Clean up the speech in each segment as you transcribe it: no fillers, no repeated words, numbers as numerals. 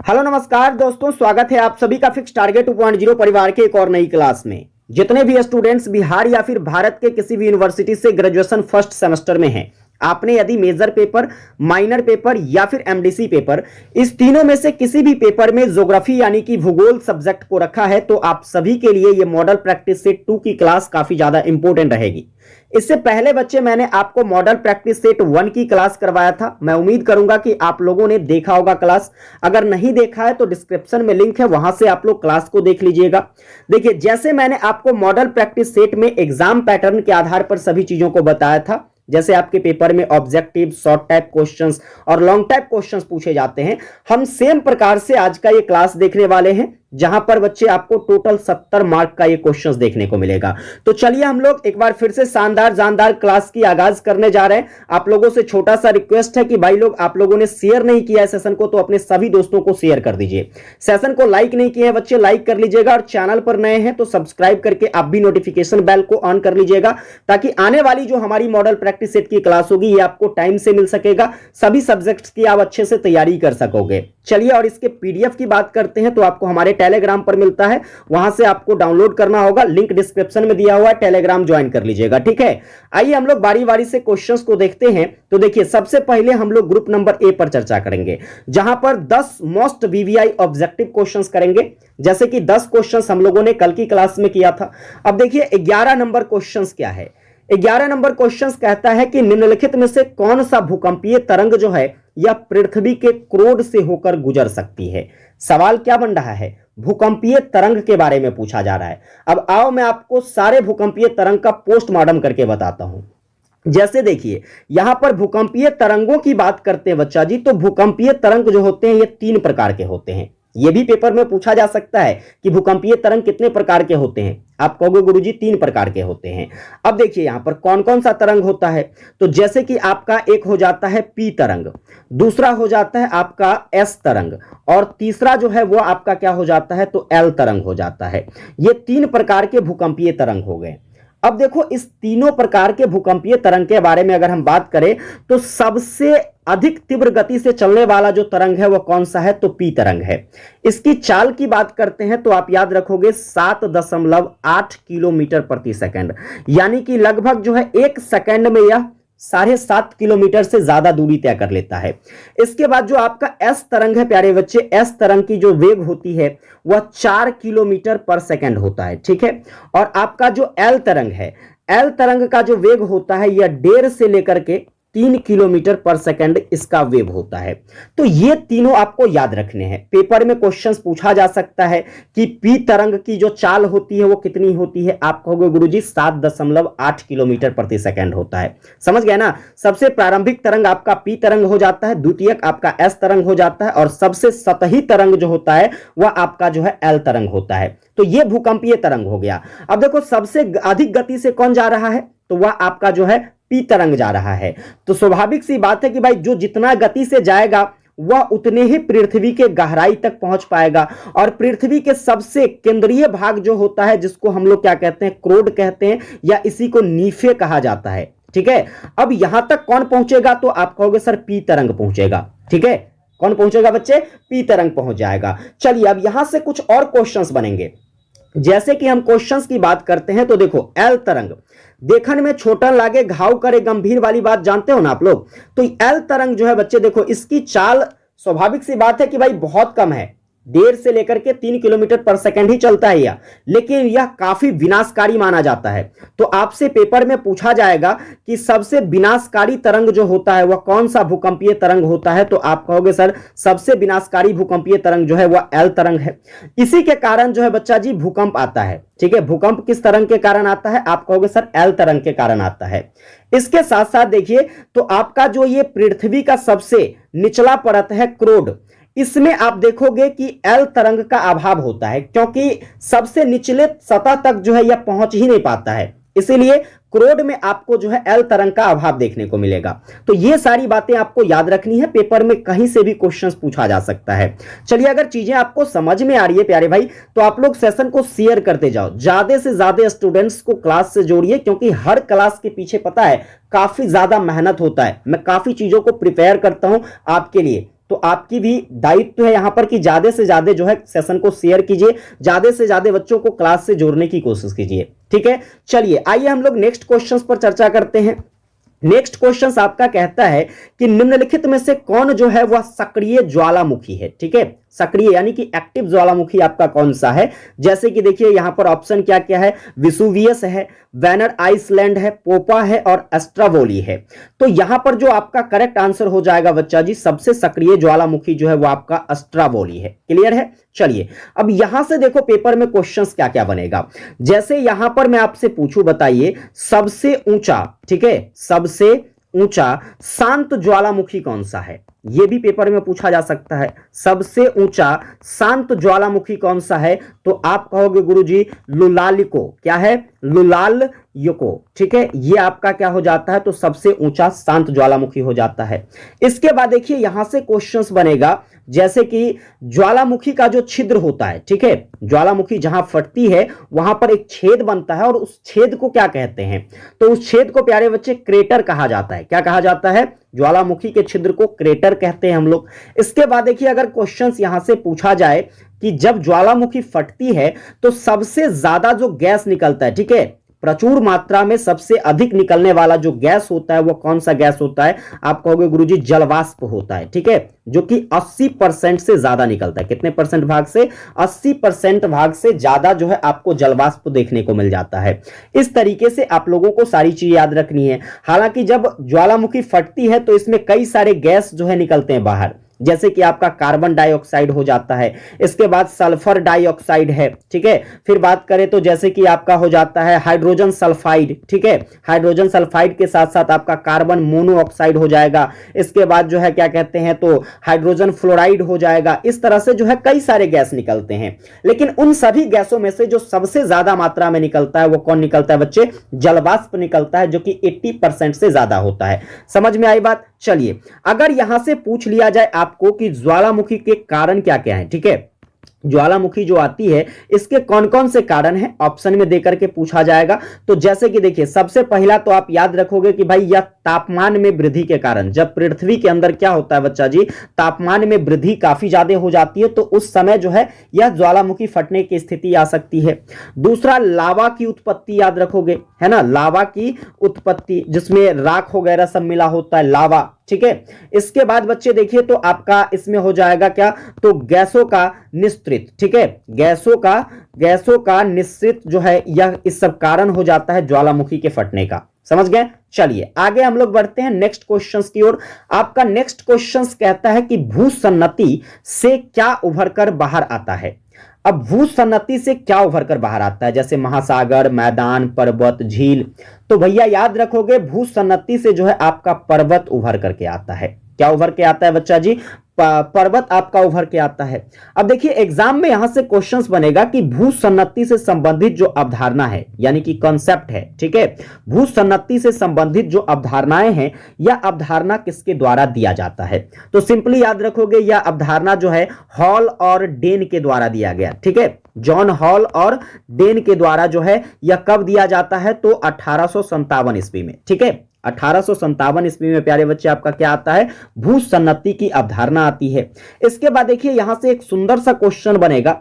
Hello नमस्कार दोस्तों, स्वागत है आप सभी का फिक्स टारगेट 2.0 परिवार के एक और नई क्लास में। जितने भी स्टूडेंट्स बिहार या फिर भारत के किसी भी यूनिवर्सिटी से ग्रेजुएशन फर्स्ट सेमेस्टर में हैं, आपने यदि मेजर पेपर, माइनर पेपर या फिर एमडीसी पेपर, इस तीनों में से किसी भी पेपर में ज्योग्राफी यानी कि भूगोल सब्जेक्ट को रखा है, तो आप सभी के लिए ये मॉडल प्रैक्टिस सेट 2 की क्लास काफी ज्यादा इंपॉर्टेंट रहेगी। इससे पहले बच्चे मैंने आपको मॉडल प्रैक्टिस सेट 1 की क्लास करवाया था। मैं उम्मीद करूंगा कि आप लोगों ने देखा होगा क्लास। अगर नहीं देखा है तो डिस्क्रिप्शन में लिंक है, वहां से आप लोग क्लास को देख लीजिएगा। देखिए, जैसे मैंने आपको मॉडल प्रैक्टिस सेट में एग्जाम पैटर्न के आधार पर सभी चीजों को बताया था, जैसे आपके पेपर में ऑब्जेक्टिव, शॉर्ट टाइप क्वेश्चंस और लॉन्ग टाइप क्वेश्चंस पूछे जाते हैं, हम सेम प्रकार से आज का ये क्लास देखने वाले हैं, जहां पर बच्चे आपको टोटल 70 मार्क का ये क्वेश्चंस देखने को मिलेगा। तो चलिए हम लोग एक बार फिर से शानदार जानदार क्लास की आगाज करने जा रहे हैं। आप लोगों से छोटा सा रिक्वेस्ट है कि भाई लोग, आप लोगों ने शेयर नहीं किया है सेशन को, तो अपने सभी दोस्तों को शेयर कर दीजिए। सेशन को लाइक नहीं किए हैं बच्चे, लाइक कर लीजिएगा, और चैनल पर नए हैं तो सब्सक्राइब करके आप भी नोटिफिकेशन बेल को ऑन कर लीजिएगा, ताकि आने वाली जो हमारी मॉडल प्रैक्टिस सेट की क्लास होगी ये आपको टाइम से मिल सकेगा, सभी सब्जेक्ट्स की आप अच्छे से तैयारी कर सकोगे। चलिए, और इसके पीडीएफ की बात करते हैं तो आपको हमारे टेलीग्राम पर मिलता है, वहां से आपको डाउनलोड करना होगा, लिंक डिस्क्रिप्शन में दिया हुआ है, टेलीग्राम ज्वाइन कर लीजिएगा। ठीक है, आइए हम लोग बारी बारी से क्वेश्चंस को देखते हैं। तो देखिए, सबसे पहले हम लोग ग्रुप नंबर ए पर चर्चा करेंगे, जहां पर 10 मोस्ट वीवीआई ऑब्जेक्टिव क्वेश्चंस करेंगे, जैसे कि 10 क्वेश्चंस हम लोगों ने कल की क्लास में किया था। अब देखिए 11 नंबर क्वेश्चंस क्या है। 11 नंबर क्वेश्चंस कहता है कि निम्नलिखित में से कौन सा भूकंपीय तरंग जो है यह पृथ्वी के क्रोड से होकर गुजर सकती है। सवाल क्या बन रहा है, भूकंपीय तरंग के बारे में पूछा जा रहा है। अब आओ मैं आपको सारे भूकंपीय तरंग का पोस्टमार्टम करके बताता हूं। जैसे देखिए, यहां पर भूकंपीय तरंगों की बात करते हैं बच्चा जी, तो भूकंपीय तरंग जो होते हैं ये 3 प्रकार के होते हैं। यह भी पेपर में पूछा जा सकता है कि भूकंपीय तरंग कितने प्रकार के होते हैं। आप कहोगे गुरुजी 3 प्रकार के होते हैं। अब देखिए यहां पर कौन कौन सा तरंग होता है, तो जैसे कि आपका एक हो जाता है पी तरंग, दूसरा हो जाता है आपका एस तरंग, और तीसरा जो है वो आपका क्या हो जाता है, तो एल तरंग हो जाता है। ये 3 प्रकार के भूकंपीय तरंग हो गए। अब देखो, इस तीनों प्रकार के भूकंपीय तरंग के बारे में अगर हम बात करें तो सबसे अधिक तीव्र गति से चलने वाला जो तरंग है वो कौन सा है, तो पी तरंग है। इसकी चाल की बात करते हैं तो आप याद रखोगे 7.8 किलोमीटर प्रति सेकंड, यानी कि लगभग जो है 1 सेकंड में यह 7.5 किलोमीटर से ज्यादा दूरी तय कर लेता है। इसके बाद जो आपका एस तरंग है प्यारे बच्चे, एस तरंग की जो वेग होती है वह 4 किलोमीटर पर सेकंड होता है। ठीक है, और आपका जो एल तरंग है, एल तरंग का जो वेग होता है यह 1.5 से लेकर के 3 किलोमीटर पर सेकंड इसका वेग होता है। तो ये तीनों आपको याद रखने हैं। पेपर में क्वेश्चंस पूछा जा सकता है कि पी तरंग की जो चाल होती है वो कितनी होती है। आप कहोगे गुरुजी 7.8 किलोमीटर प्रति सेकंड होता है। समझ गए ना। सबसे प्रारंभिक तरंग आपका पी तरंग हो जाता है, द्वितीयक आपका एस तरंग हो जाता है, और सबसे सतही तरंग जो होता है वह आपका जो है एल तरंग होता है। तो यह भूकंपीय तरंग हो गया। अब देखो, सबसे अधिक गति से कौन जा रहा है, तो वह आपका जो है पी तरंग जा रहा है। तो स्वाभाविक सी बात है कि भाई जो जितना गति से जाएगा वह उतने ही पृथ्वी के गहराई तक पहुंच पाएगा, और पृथ्वी के सबसे केंद्रीय भाग जो होता है, जिसको हम लोग क्या कहते हैं, क्रोड कहते हैं, या इसी को नीफे कहा जाता है। ठीक है, अब यहां तक कौन पहुंचेगा, तो आप कहोगे सर पी तरंग पहुंचेगा। ठीक है, कौन पहुंचेगा बच्चे, पी तरंग पहुंच जाएगा। चलिए, अब यहां से कुछ और क्वेश्चंस बनेंगे। जैसे कि हम क्वेश्चंस की बात करते हैं तो देखो, एल तरंग देखने में छोटा लागे घाव करे गंभीर वाली बात जानते हो ना आप लोग। तो एल तरंग जो है बच्चे, देखो इसकी चाल स्वाभाविक सी बात है कि भाई बहुत कम है, 1.5 से लेकर के 3 किलोमीटर पर सेकंड ही चलता है यह, लेकिन यह काफी विनाशकारी माना जाता है। तो आपसे पेपर में पूछा जाएगा कि सबसे विनाशकारी तरंग जो होता है वह कौन सा भूकंपीय तरंग होता है, तो आप कहोगे सर सबसे विनाशकारी भूकंपीय तरंग जो है वह एल तरंग है। इसी के कारण जो है बच्चा जी भूकंप आता है। ठीक है, भूकंप किस तरंग के कारण आता है, आप कहोगे सर एल तरंग के कारण आता है। इसके साथ साथ देखिए, तो आपका जो ये पृथ्वी का सबसे निचला परत है क्रोड, इसमें आप देखोगे कि एल तरंग का अभाव होता है, क्योंकि सबसे निचले सतह तक जो है यह पहुंच ही नहीं पाता है। इसीलिए क्रोड में आपको जो है एल तरंग का अभाव देखने को मिलेगा। तो ये सारी बातें आपको याद रखनी है, पेपर में कहीं से भी क्वेश्चंस पूछा जा सकता है। चलिए, अगर चीजें आपको समझ में आ रही है प्यारे भाई, तो आप लोग सेशन को शेयर करते जाओ, ज्यादा से ज्यादा स्टूडेंट्स को क्लास से जोड़िए, क्योंकि हर क्लास के पीछे पता है काफी ज्यादा मेहनत होता है। मैं काफी चीजों को प्रिपेयर करता हूं आपके लिए, तो आपकी भी दायित्व है यहां पर कि ज्यादा से ज्यादा जो है सेशन को शेयर कीजिए, ज्यादा से ज्यादा बच्चों को क्लास से जोड़ने की कोशिश कीजिए। ठीक है, चलिए आइए हम लोग नेक्स्ट क्वेश्चंस पर चर्चा करते हैं। नेक्स्ट क्वेश्चन आपका कहता है कि निम्नलिखित में से कौन जो है वह सक्रिय ज्वालामुखी है। ठीक है, सक्रिय यानी कि एक्टिव ज्वालामुखी आपका कौन सा है। जैसे कि देखिए यहां पर ऑप्शन क्या क्या है, विसुवियस है, वेनर आइसलैंड है, पोपा है और एस्ट्रावोली है। तो यहां पर जो आपका करेक्ट आंसर हो जाएगा बच्चा जी, सबसे सक्रिय ज्वालामुखी जो है वो आपका एस्ट्रावोली है। क्लियर है। चलिए अब यहां से देखो पेपर में क्वेश्चंस क्या क्या बनेगा। जैसे यहां पर मैं आपसे पूछूं, बताइए सबसे ऊंचा, ठीक है, सबसे ऊंचा शांत ज्वालामुखी कौन सा है। यह भी पेपर में पूछा जा सकता है, सबसे ऊंचा शांत ज्वालामुखी कौन सा है। तो आप कहोगे गुरुजी लुलालिको, क्या है, लुलाल युको। ठीक है, यह आपका क्या हो जाता है, तो सबसे ऊंचा शांत ज्वालामुखी हो जाता है। इसके बाद देखिए यहां से क्वेश्चंस बनेगा, जैसे कि ज्वालामुखी का जो छिद्र होता है, ठीक है, ज्वालामुखी जहां फटती है वहां पर एक छेद बनता है और उस छेद को क्या कहते हैं, तो उस छेद को प्यारे बच्चे क्रेटर कहा जाता है। क्या कहा जाता है, ज्वालामुखी के छिद्र को क्रेटर कहते हैं हम लोग। इसके बाद देखिए अगर क्वेश्चंस यहां से पूछा जाए कि जब ज्वालामुखी फटती है तो सबसे ज्यादा जो गैस निकलता है, ठीक है, प्रचुर मात्रा में सबसे अधिक निकलने वाला जो गैस होता है वो कौन सा गैस होता है। आप कहोगे गुरुजी जलवाष्प होता है। ठीक है, जो कि 80% से ज्यादा निकलता है। कितने परसेंट भाग से, 80% भाग से ज्यादा जो है आपको जलवाष्प देखने को मिल जाता है। इस तरीके से आप लोगों को सारी चीज याद रखनी है। हालांकि जब ज्वालामुखी फटती है तो इसमें कई सारे गैस जो है निकलते हैं बाहर, जैसे कि आपका कार्बन डाइऑक्साइड हो जाता है, इसके बाद सल्फर डाइऑक्साइड है। ठीक है, फिर बात करें तो जैसे कि आपका हो जाता है हाइड्रोजन सल्फाइड। ठीक है, हाइड्रोजन सल्फाइड के साथ साथ आपका कार्बन मोनोऑक्साइड हो जाएगा। इसके बाद जो है क्या कहते हैं, तो हाइड्रोजन फ्लोराइड हो जाएगा। इस तरह से जो है कई सारे गैस निकलते हैं, लेकिन उन सभी गैसों में से जो सबसे ज्यादा मात्रा में निकलता है वो कौन निकलता है बच्चे, जलवाष्प निकलता है, जो कि 80% से ज्यादा होता है। समझ में आई बात। चलिए अगर यहां से पूछ लिया जाए आपको कि ज्वालामुखी के कारण क्या क्या है, ठीक है, ज्वालामुखी जो आती है इसके कौन कौन से कारण हैं, ऑप्शन में देकर के पूछा जाएगा। तो जैसे कि देखिए सबसे पहला तो आप याद रखोगे कि भाई यह तापमान में वृद्धि के कारण, जब पृथ्वी के अंदर क्या होता है बच्चा जी, तापमान में वृद्धि काफी ज्यादा हो जाती है, तो उस समय जो है यह ज्वालामुखी फटने की स्थिति आ सकती है। दूसरा लावा की उत्पत्ति याद रखोगे, है ना, लावा की उत्पत्ति जिसमें राख वगैरह सब मिला होता है, लावा। ठीक है, इसके बाद बच्चे देखिए तो आपका इसमें हो जाएगा क्या, तो गैसों का निश्रित। ठीक है, गैसों का निश्रित जो है यह इस सब कारण हो जाता है ज्वालामुखी के फटने का। समझ गए। चलिए आगे हम लोग बढ़ते हैं नेक्स्ट क्वेश्चंस की ओर। आपका नेक्स्ट क्वेश्चंस कहता है कि भूसन्नति से क्या उभर कर बाहर आता है। अब भूसन्नति से क्या उभर कर बाहर आता है, जैसे महासागर, मैदान, पर्वत, झील। तो भैया याद रखोगे भूसन्नति से जो है आपका पर्वत उभर करके आता है। क्या उभर के आता है बच्चा जी, पर्वत आपका उभर के आता है। अब देखिए एग्जाम में यहां से क्वेश्चंस बनेगा कि भूसन्नति से संबंधित जो अवधारणा है, यानी कि कॉन्सेप्ट है, ठीक है, भूसन्नति से संबंधित जो अवधारणाएं हैं, यह अवधारणा किसके द्वारा दिया जाता है। तो सिंपली याद रखोगे यह अवधारणा जो है हॉल और डेन के द्वारा दिया गया। ठीक है, जॉन हॉल और डेन के द्वारा जो है यह कब दिया जाता है, तो 1857 ईस्वी में। ठीक है, 1857 ईस्वी में प्यारे बच्चे आपका क्या आता है, भूसन्नति की अवधारणा आती है। इसके बाद देखिए यहां से एक सुंदर सा क्वेश्चन बनेगा,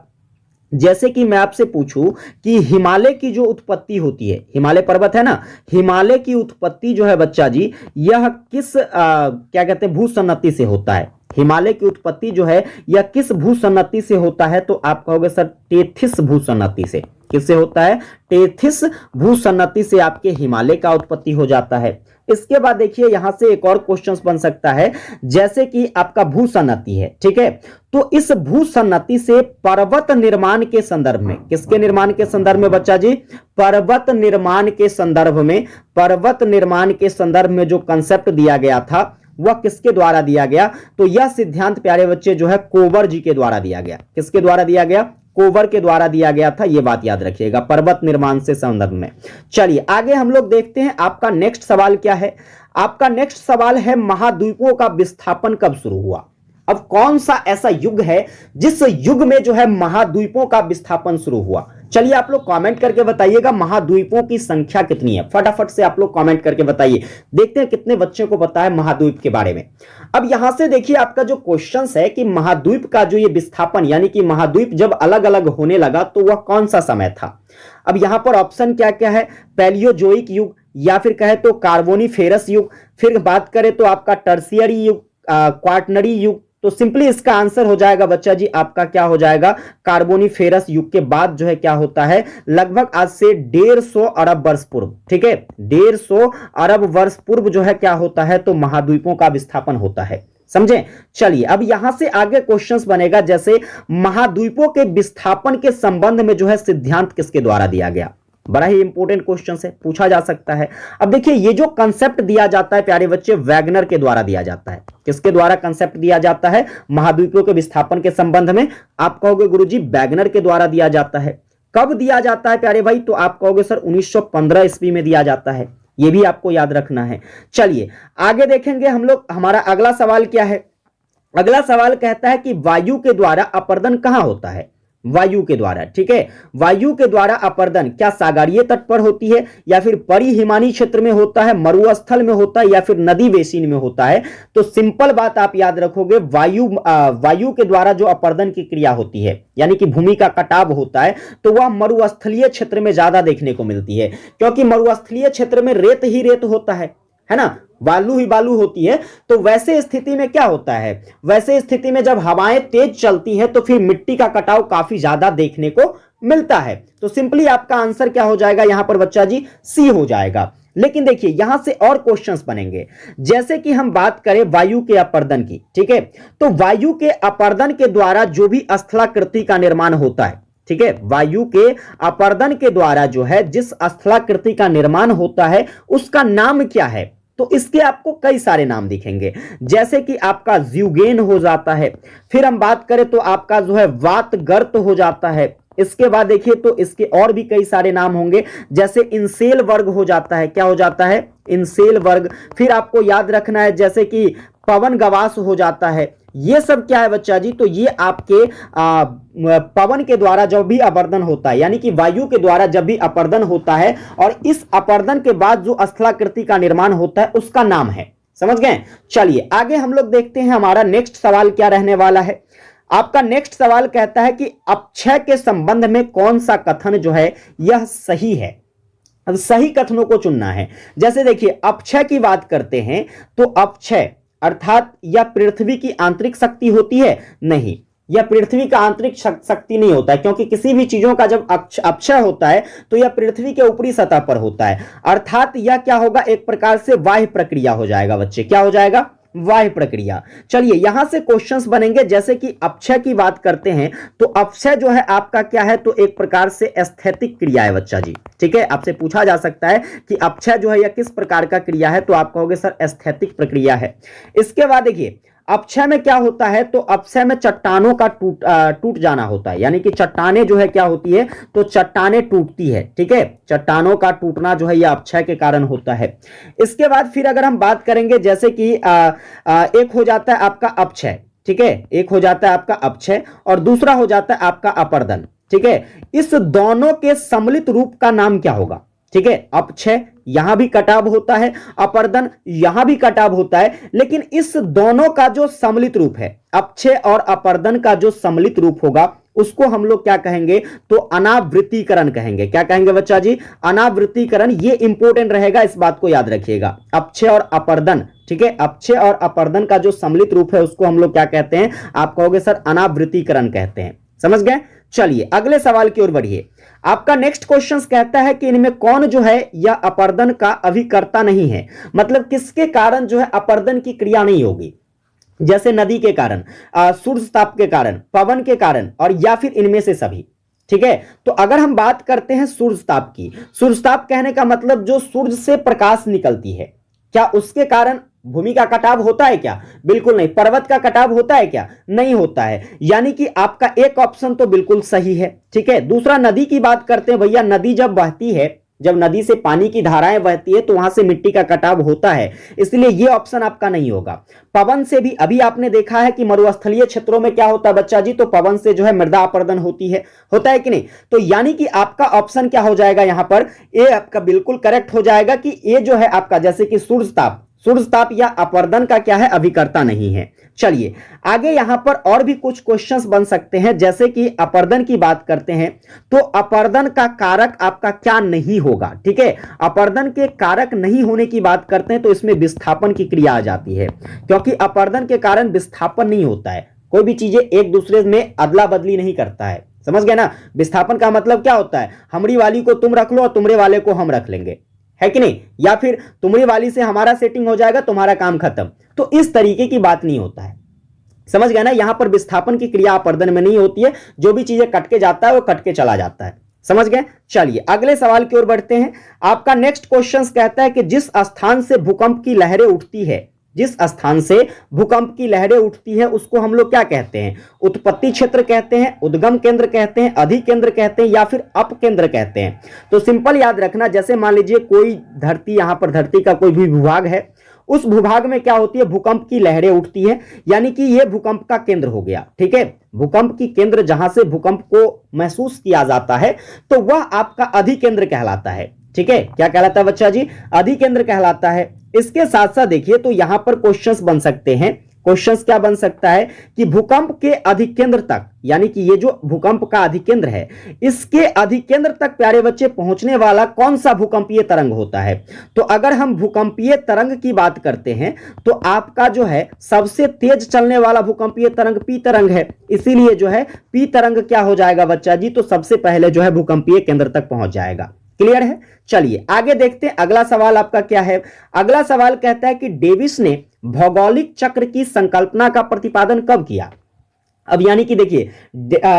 जैसे कि मैं आपसे पूछूं कि हिमालय की जो उत्पत्ति होती है, हिमालय पर्वत है ना, हिमालय की उत्पत्ति जो है बच्चा जी यह किस क्या कहते हैं भूसन्नति से होता है। हिमालय की उत्पत्ति जो है यह किस भूसन्नति से होता है, तो आप कहोगे सर टेथिस भूसन्नति से। किससे होता है, टेथिस भूसन्नति से आपके हिमालय का उत्पत्ति हो जाता है। इसके बाद देखिए यहां से एक और क्वेश्चन बन सकता है, जैसे कि आपका भूसन्नति है, ठीक है, तो इस भूसन्नति से पर्वत निर्माण के संदर्भ में, किसके निर्माण के संदर्भ में बच्चा जी, पर्वत निर्माण के संदर्भ में, पर्वत निर्माण के संदर्भ में जो कंसेप्ट दिया गया था वह किसके द्वारा दिया गया, तो यह सिद्धांत प्यारे बच्चे जो है कोवर जी के द्वारा दिया गया। किसके द्वारा दिया गया, कोवर के द्वारा दिया गया था। यह बात याद रखिएगा, पर्वत निर्माण से संदर्भ में। चलिए आगे हम लोग देखते हैं आपका नेक्स्ट सवाल क्या है। आपका नेक्स्ट सवाल है महाद्वीपों का विस्थापन कब शुरू हुआ। अब कौन सा ऐसा युग है जिस युग में जो है महाद्वीपों का विस्थापन शुरू हुआ, चलिए आप लोग कमेंट करके बताइएगा महाद्वीपों की संख्या कितनी है, फटाफट से आप लोग कमेंट करके बताइए। देखते हैं कितने बच्चों को पता है महाद्वीप के बारे में। अब यहां से देखिए आपका जो क्वेश्चन है कि महाद्वीप का जो ये विस्थापन यानी कि महाद्वीप जब अलग अलग होने लगा तो वह कौन सा समय था। अब यहां पर ऑप्शन क्या क्या है, पैलियोजोइक युग, या फिर कहे तो कार्बोनिफेरस युग, फिर बात करें तो आपका टर्शियरी युग, क्वाटरनरी युग। तो सिंपली इसका आंसर हो जाएगा बच्चा जी आपका क्या हो जाएगा, कार्बोनिफेरस युग के बाद जो है क्या होता है, लगभग आज से 150 अरब वर्ष पूर्व, ठीक है, 150 अरब वर्ष पूर्व जो है क्या होता है, तो महाद्वीपों का विस्थापन होता है। समझे। चलिए अब यहां से आगे क्वेश्चंस बनेगा, जैसे महाद्वीपों के विस्थापन के संबंध में जो है सिद्धांत किसके द्वारा दिया गया। बड़ा ही इंपॉर्टेंट क्वेश्चन है, पूछा जा सकता है। अब देखिए ये जो कंसेप्ट दिया जाता है प्यारे बच्चे, वैगनर के द्वारा दिया जाता है। किसके द्वारा कंसेप्ट दिया जाता है महाद्वीपों के विस्थापन के संबंध में। आप कहोगे गुरुजी वैगनर के द्वारा दिया जाता है। कब दिया जाता है प्यारे भाई, तो आप कहोगे सर 1915 ईस्वी में दिया जाता है। यह भी आपको याद रखना है। चलिए आगे देखेंगे हम लोग, हमारा अगला सवाल क्या है। अगला सवाल कहता है कि वायु के द्वारा अपर्दन कहां होता है। वायु के द्वारा, ठीक है, वायु के द्वारा अपर्दन क्या सागरीय तट पर होती है, या फिर परिहिमानी क्षेत्र में होता है, मरुस्थल में होता है, या फिर नदी बेसिन में होता है। तो सिंपल बात आप याद रखोगे, वायु के द्वारा जो अपर्दन की क्रिया होती है यानी कि भूमि का कटाव होता है, तो वह मरुस्थलीय क्षेत्र में ज्यादा देखने को मिलती है, क्योंकि मरुस्थलीय क्षेत्र में रेत ही रेत होता है ना, बालू ही बालू होती है। तो वैसे स्थिति में क्या होता है, वैसे स्थिति में जब हवाएं तेज चलती है तो फिर मिट्टी का कटाव काफी ज्यादा देखने को मिलता है। तो सिंपली आपका आंसर क्या हो जाएगा यहां पर बच्चा जी, सी हो जाएगा। लेकिन देखिए यहां से और क्वेश्चंस बनेंगे, जैसे कि हम बात करें वायु के अपर्दन की, ठीक है, तो वायु के अपर्दन के द्वारा जो भी स्थलाकृति का निर्माण होता है, ठीक है, वायु के अपर्दन के द्वारा जो है जिस स्थलाकृति का निर्माण होता है उसका नाम क्या है। तो इसके आपको कई सारे नाम दिखेंगे, जैसे कि आपका ज्यूगेन हो जाता है, फिर हम बात करें तो आपका जो है वातगर्त हो जाता है। इसके बाद देखिए तो इसके और भी कई सारे नाम होंगे, जैसे इंसेल वर्ग हो जाता है। क्या हो जाता है, इंसेल वर्ग। फिर आपको याद रखना है जैसे कि पवन गवास हो जाता है। ये सब क्या है बच्चा जी, तो ये आपके पवन के द्वारा जब भी अपर्दन होता है, यानी कि वायु के द्वारा जब भी अपर्दन होता है और इस अपर्दन के बाद जो स्थलाकृति का निर्माण होता है उसका नाम है। समझ गए। चलिए आगे हम लोग देखते हैं हमारा नेक्स्ट सवाल क्या रहने वाला है। आपका नेक्स्ट सवाल कहता है कि अपक्षय के संबंध में कौन सा कथन जो है यह सही है। अब सही कथनों को चुनना है। जैसे देखिए अपक्षय की बात करते हैं तो अपक्षय अर्थात यह पृथ्वी की आंतरिक शक्ति होती है, नहीं, यह पृथ्वी का आंतरिक शक्ति नहीं होता है, क्योंकि किसी भी चीजों का जब अपक्षय होता है तो यह पृथ्वी के ऊपरी सतह पर होता है, अर्थात यह क्या होगा, एक प्रकार से बाह्य प्रक्रिया हो जाएगा बच्चे। क्या हो जाएगा, बाह्य प्रक्रिया। चलिए यहां से क्वेश्चंस बनेंगे, जैसे कि अपक्षय की बात करते हैं तो अपक्षय जो है आपका क्या है, तो एक प्रकार से एस्थेटिक क्रिया है बच्चा जी, ठीक है। आपसे पूछा जा सकता है कि अपक्षय जो है यह किस प्रकार का क्रिया है, तो आप कहोगे सर एस्थेटिक प्रक्रिया है। इसके बाद देखिए अपक्षय में क्या होता है, तो अपक्षय में चट्टानों का टूट जाना होता है, यानी कि चट्टानें जो है क्या होती है, तो चट्टानें टूटती है, ठीक है, चट्टानों का टूटना जो है यह अपक्षय के कारण होता है। इसके बाद फिर अगर हम बात करेंगे, जैसे कि एक हो जाता है आपका अपक्षय, ठीक है, एक हो जाता है आपका अपक्षय और दूसरा हो जाता है आपका अपर्दन, ठीक है। इस दोनों के सम्मिलित रूप का नाम क्या होगा, ठीक है। अपक्षय यहां भी कटाव होता है, अपर्दन यहां भी कटाव होता है, लेकिन इस दोनों का जो सम्मिलित रूप है, अपक्षय और अपर्दन का जो सम्मिलित रूप होगा उसको हम लोग क्या कहेंगे, तो अनावृत्तीकरण कहेंगे। क्या कहेंगे बच्चा जी, अनावृत्तीकरण। ये इंपॉर्टेंट रहेगा, इस बात को याद रखिएगा। अपक्षय और अपर्दन, ठीक है, अपक्षय और अपर्दन का जो सम्मिलित रूप है उसको हम लोग क्या कहते हैं, आप कहोगे सर अनावृत्तीकरण कहते हैं। समझ गए। चलिए अगले सवाल की ओर बढ़िए। आपका नेक्स्ट क्वेश्चन कहता है कि इनमें कौन जो है यह अपर्दन का अभिकर्ता नहीं है, मतलब किसके कारण जो है अपर्दन की क्रिया नहीं होगी। जैसे नदी के कारण, सूर्यताप के कारण, पवन के कारण, और या फिर इनमें से सभी, ठीक है। तो अगर हम बात करते हैं सूर्यताप की, सूर्यताप कहने का मतलब जो सूर्य से प्रकाश निकलती है, क्या उसके कारण भूमि का कटाव होता है क्या, बिल्कुल नहीं। पर्वत का कटाव होता है क्या, नहीं होता है। यानी कि आपका एक ऑप्शन तो बिल्कुल सही है, ठीक है। दूसरा नदी की बात करते हैं भैया, नदी जब बहती है जब नदी से पानी की धाराएं बहती है तो वहां से मिट्टी का कटाव होता है, इसलिए ये ऑप्शन आपका नहीं होगा। पवन से भी अभी आपने देखा है कि मरुस्थलीय क्षेत्रों में क्या होता है बच्चा जी, तो पवन से जो है मृदा अपरदन होती है, होता है कि नहीं। तो यानी कि आपका ऑप्शन क्या हो जाएगा यहां पर, ए आपका बिल्कुल करेक्ट हो जाएगा कि ए जो है आपका, जैसे कि सूर्यताप या अपर्दन का क्या है, अभिकर्ता नहीं है। चलिए आगे यहां पर और भी कुछ क्वेश्चंस बन सकते हैं, जैसे कि अपर्दन की बात करते हैं तो अपर्दन का कारक आपका क्या नहीं होगा, ठीक है। अपर्दन के कारक नहीं होने की बात करते हैं तो इसमें विस्थापन की क्रिया आ जाती है, क्योंकि अपर्दन के कारण विस्थापन नहीं होता है, कोई भी चीजें एक दूसरे में अदला बदली नहीं करता है, समझ गए ना। विस्थापन का मतलब क्या होता है, हमारी वाली को तुम रख लो और तुम्हारे वाले को हम रख लेंगे, है कि नहीं, या फिर तुम्हारी वाली से हमारा सेटिंग हो जाएगा, तुम्हारा काम खत्म। तो इस तरीके की बात नहीं होता है, समझ गए ना। यहां पर विस्थापन की क्रिया अपर्दन में नहीं होती है, जो भी चीजें कट के जाता है वो कट के चला जाता है, समझ गए। चलिए अगले सवाल की ओर बढ़ते हैं। आपका नेक्स्ट क्वेश्चन कहता है कि जिस स्थान से भूकंप की लहरें उठती है, जिस स्थान से भूकंप की लहरें उठती है उसको हम लोग क्या कहते हैं, उत्पत्ति क्षेत्र कहते हैं, उद्गम केंद्र कहते हैं, अधिकेंद्र कहते हैं, या फिर अपकेंद्र कहते हैं। तो सिंपल याद रखना, जैसे मान लीजिए कोई धरती, यहां पर धरती का कोई भी भूभाग है, उस भूभाग में क्या होती है, भूकंप की लहरें उठती है, यानी कि यह भूकंप का केंद्र हो गया, ठीक है। भूकंप की केंद्र जहां से भूकंप को महसूस किया जाता है तो वह आपका अधिकेंद्र कहलाता है, ठीक है। क्या कहलाता है बच्चा जी, अधिकेंद्र कहलाता है। इसके साथ साथ देखिए तो यहां पर क्वेश्चंस बन सकते हैं, क्वेश्चंस क्या बन सकता है कि भूकंप के अधिकेंद्र तक, यानी कि ये जो भूकंप का अधिकेंद्र है, इसके अधिकेंद्र तक प्यारे बच्चे पहुंचने वाला कौन सा भूकंपीय तरंग होता है। तो अगर हम भूकंपीय तरंग की बात करते हैं तो आपका जो है सबसे तेज चलने वाला भूकंपीय तरंग पी तरंग है, इसीलिए जो है पी तरंग क्या हो जाएगा बच्चा जी, तो सबसे पहले जो है भूकंपीय केंद्र तक पहुंच जाएगा। क्लियर है। चलिए आगे देखते हैं अगला सवाल आपका क्या है। अगला सवाल कहता है कि डेविस ने भौगोलिक चक्र की संकल्पना का प्रतिपादन कब किया। अब यानी कि देखिए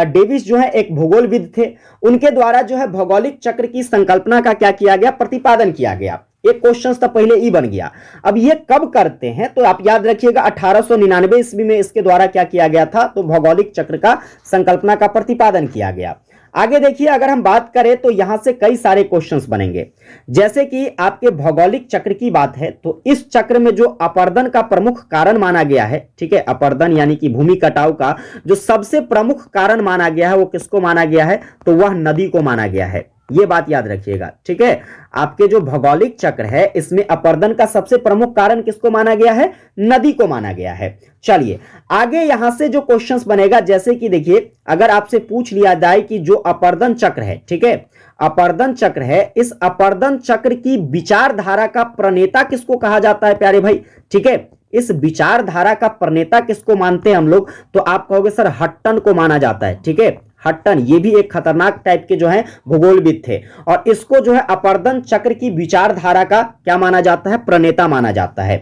डेविस जो है एक भूगोलविद थे, उनके द्वारा जो है भौगोलिक चक्र की संकल्पना का क्या किया गया, प्रतिपादन किया गया। एक क्वेश्चन तो पहले ही बन गया। अब ये कब करते हैं तो आप याद रखिएगा 1899 ईस्वी में इसके द्वारा क्या किया गया था, तो भौगोलिक चक्र का संकल्पना का प्रतिपादन किया गया। आगे देखिए अगर हम बात करें तो यहां से कई सारे क्वेश्चंस बनेंगे, जैसे कि आपके भौगोलिक चक्र की बात है तो इस चक्र में जो अपर्दन का प्रमुख कारण माना गया है, ठीक है, अपर्दन यानी कि भूमि कटाव का जो सबसे प्रमुख कारण माना गया है वो किसको माना गया है, तो वह नदी को माना गया है। ये बात याद रखिएगा, ठीक है। आपके जो भौगोलिक चक्र है इसमें अपर्दन का सबसे प्रमुख कारण किसको माना गया है, नदी को माना गया है। चलिए आगे यहां से जो क्वेश्चंस बनेगा, जैसे कि देखिए अगर आपसे पूछ लिया जाए कि जो अपर्दन चक्र है, ठीक है, अपर्दन चक्र है, इस अपर्दन चक्र की विचारधारा का प्रणेता किसको कहा जाता है प्यारे भाई, ठीक है। इस विचारधारा का प्रणेता किसको मानते हैं हम लोग, तो आप कहोगे सर हट्टन को माना जाता है, ठीक है। हट्टन ये भी एक खतरनाक टाइप के जो है भूगोलविद थे और इसको जो है अपर्दन चक्र की विचारधारा का क्या माना जाता है, प्रणेता माना जाता है।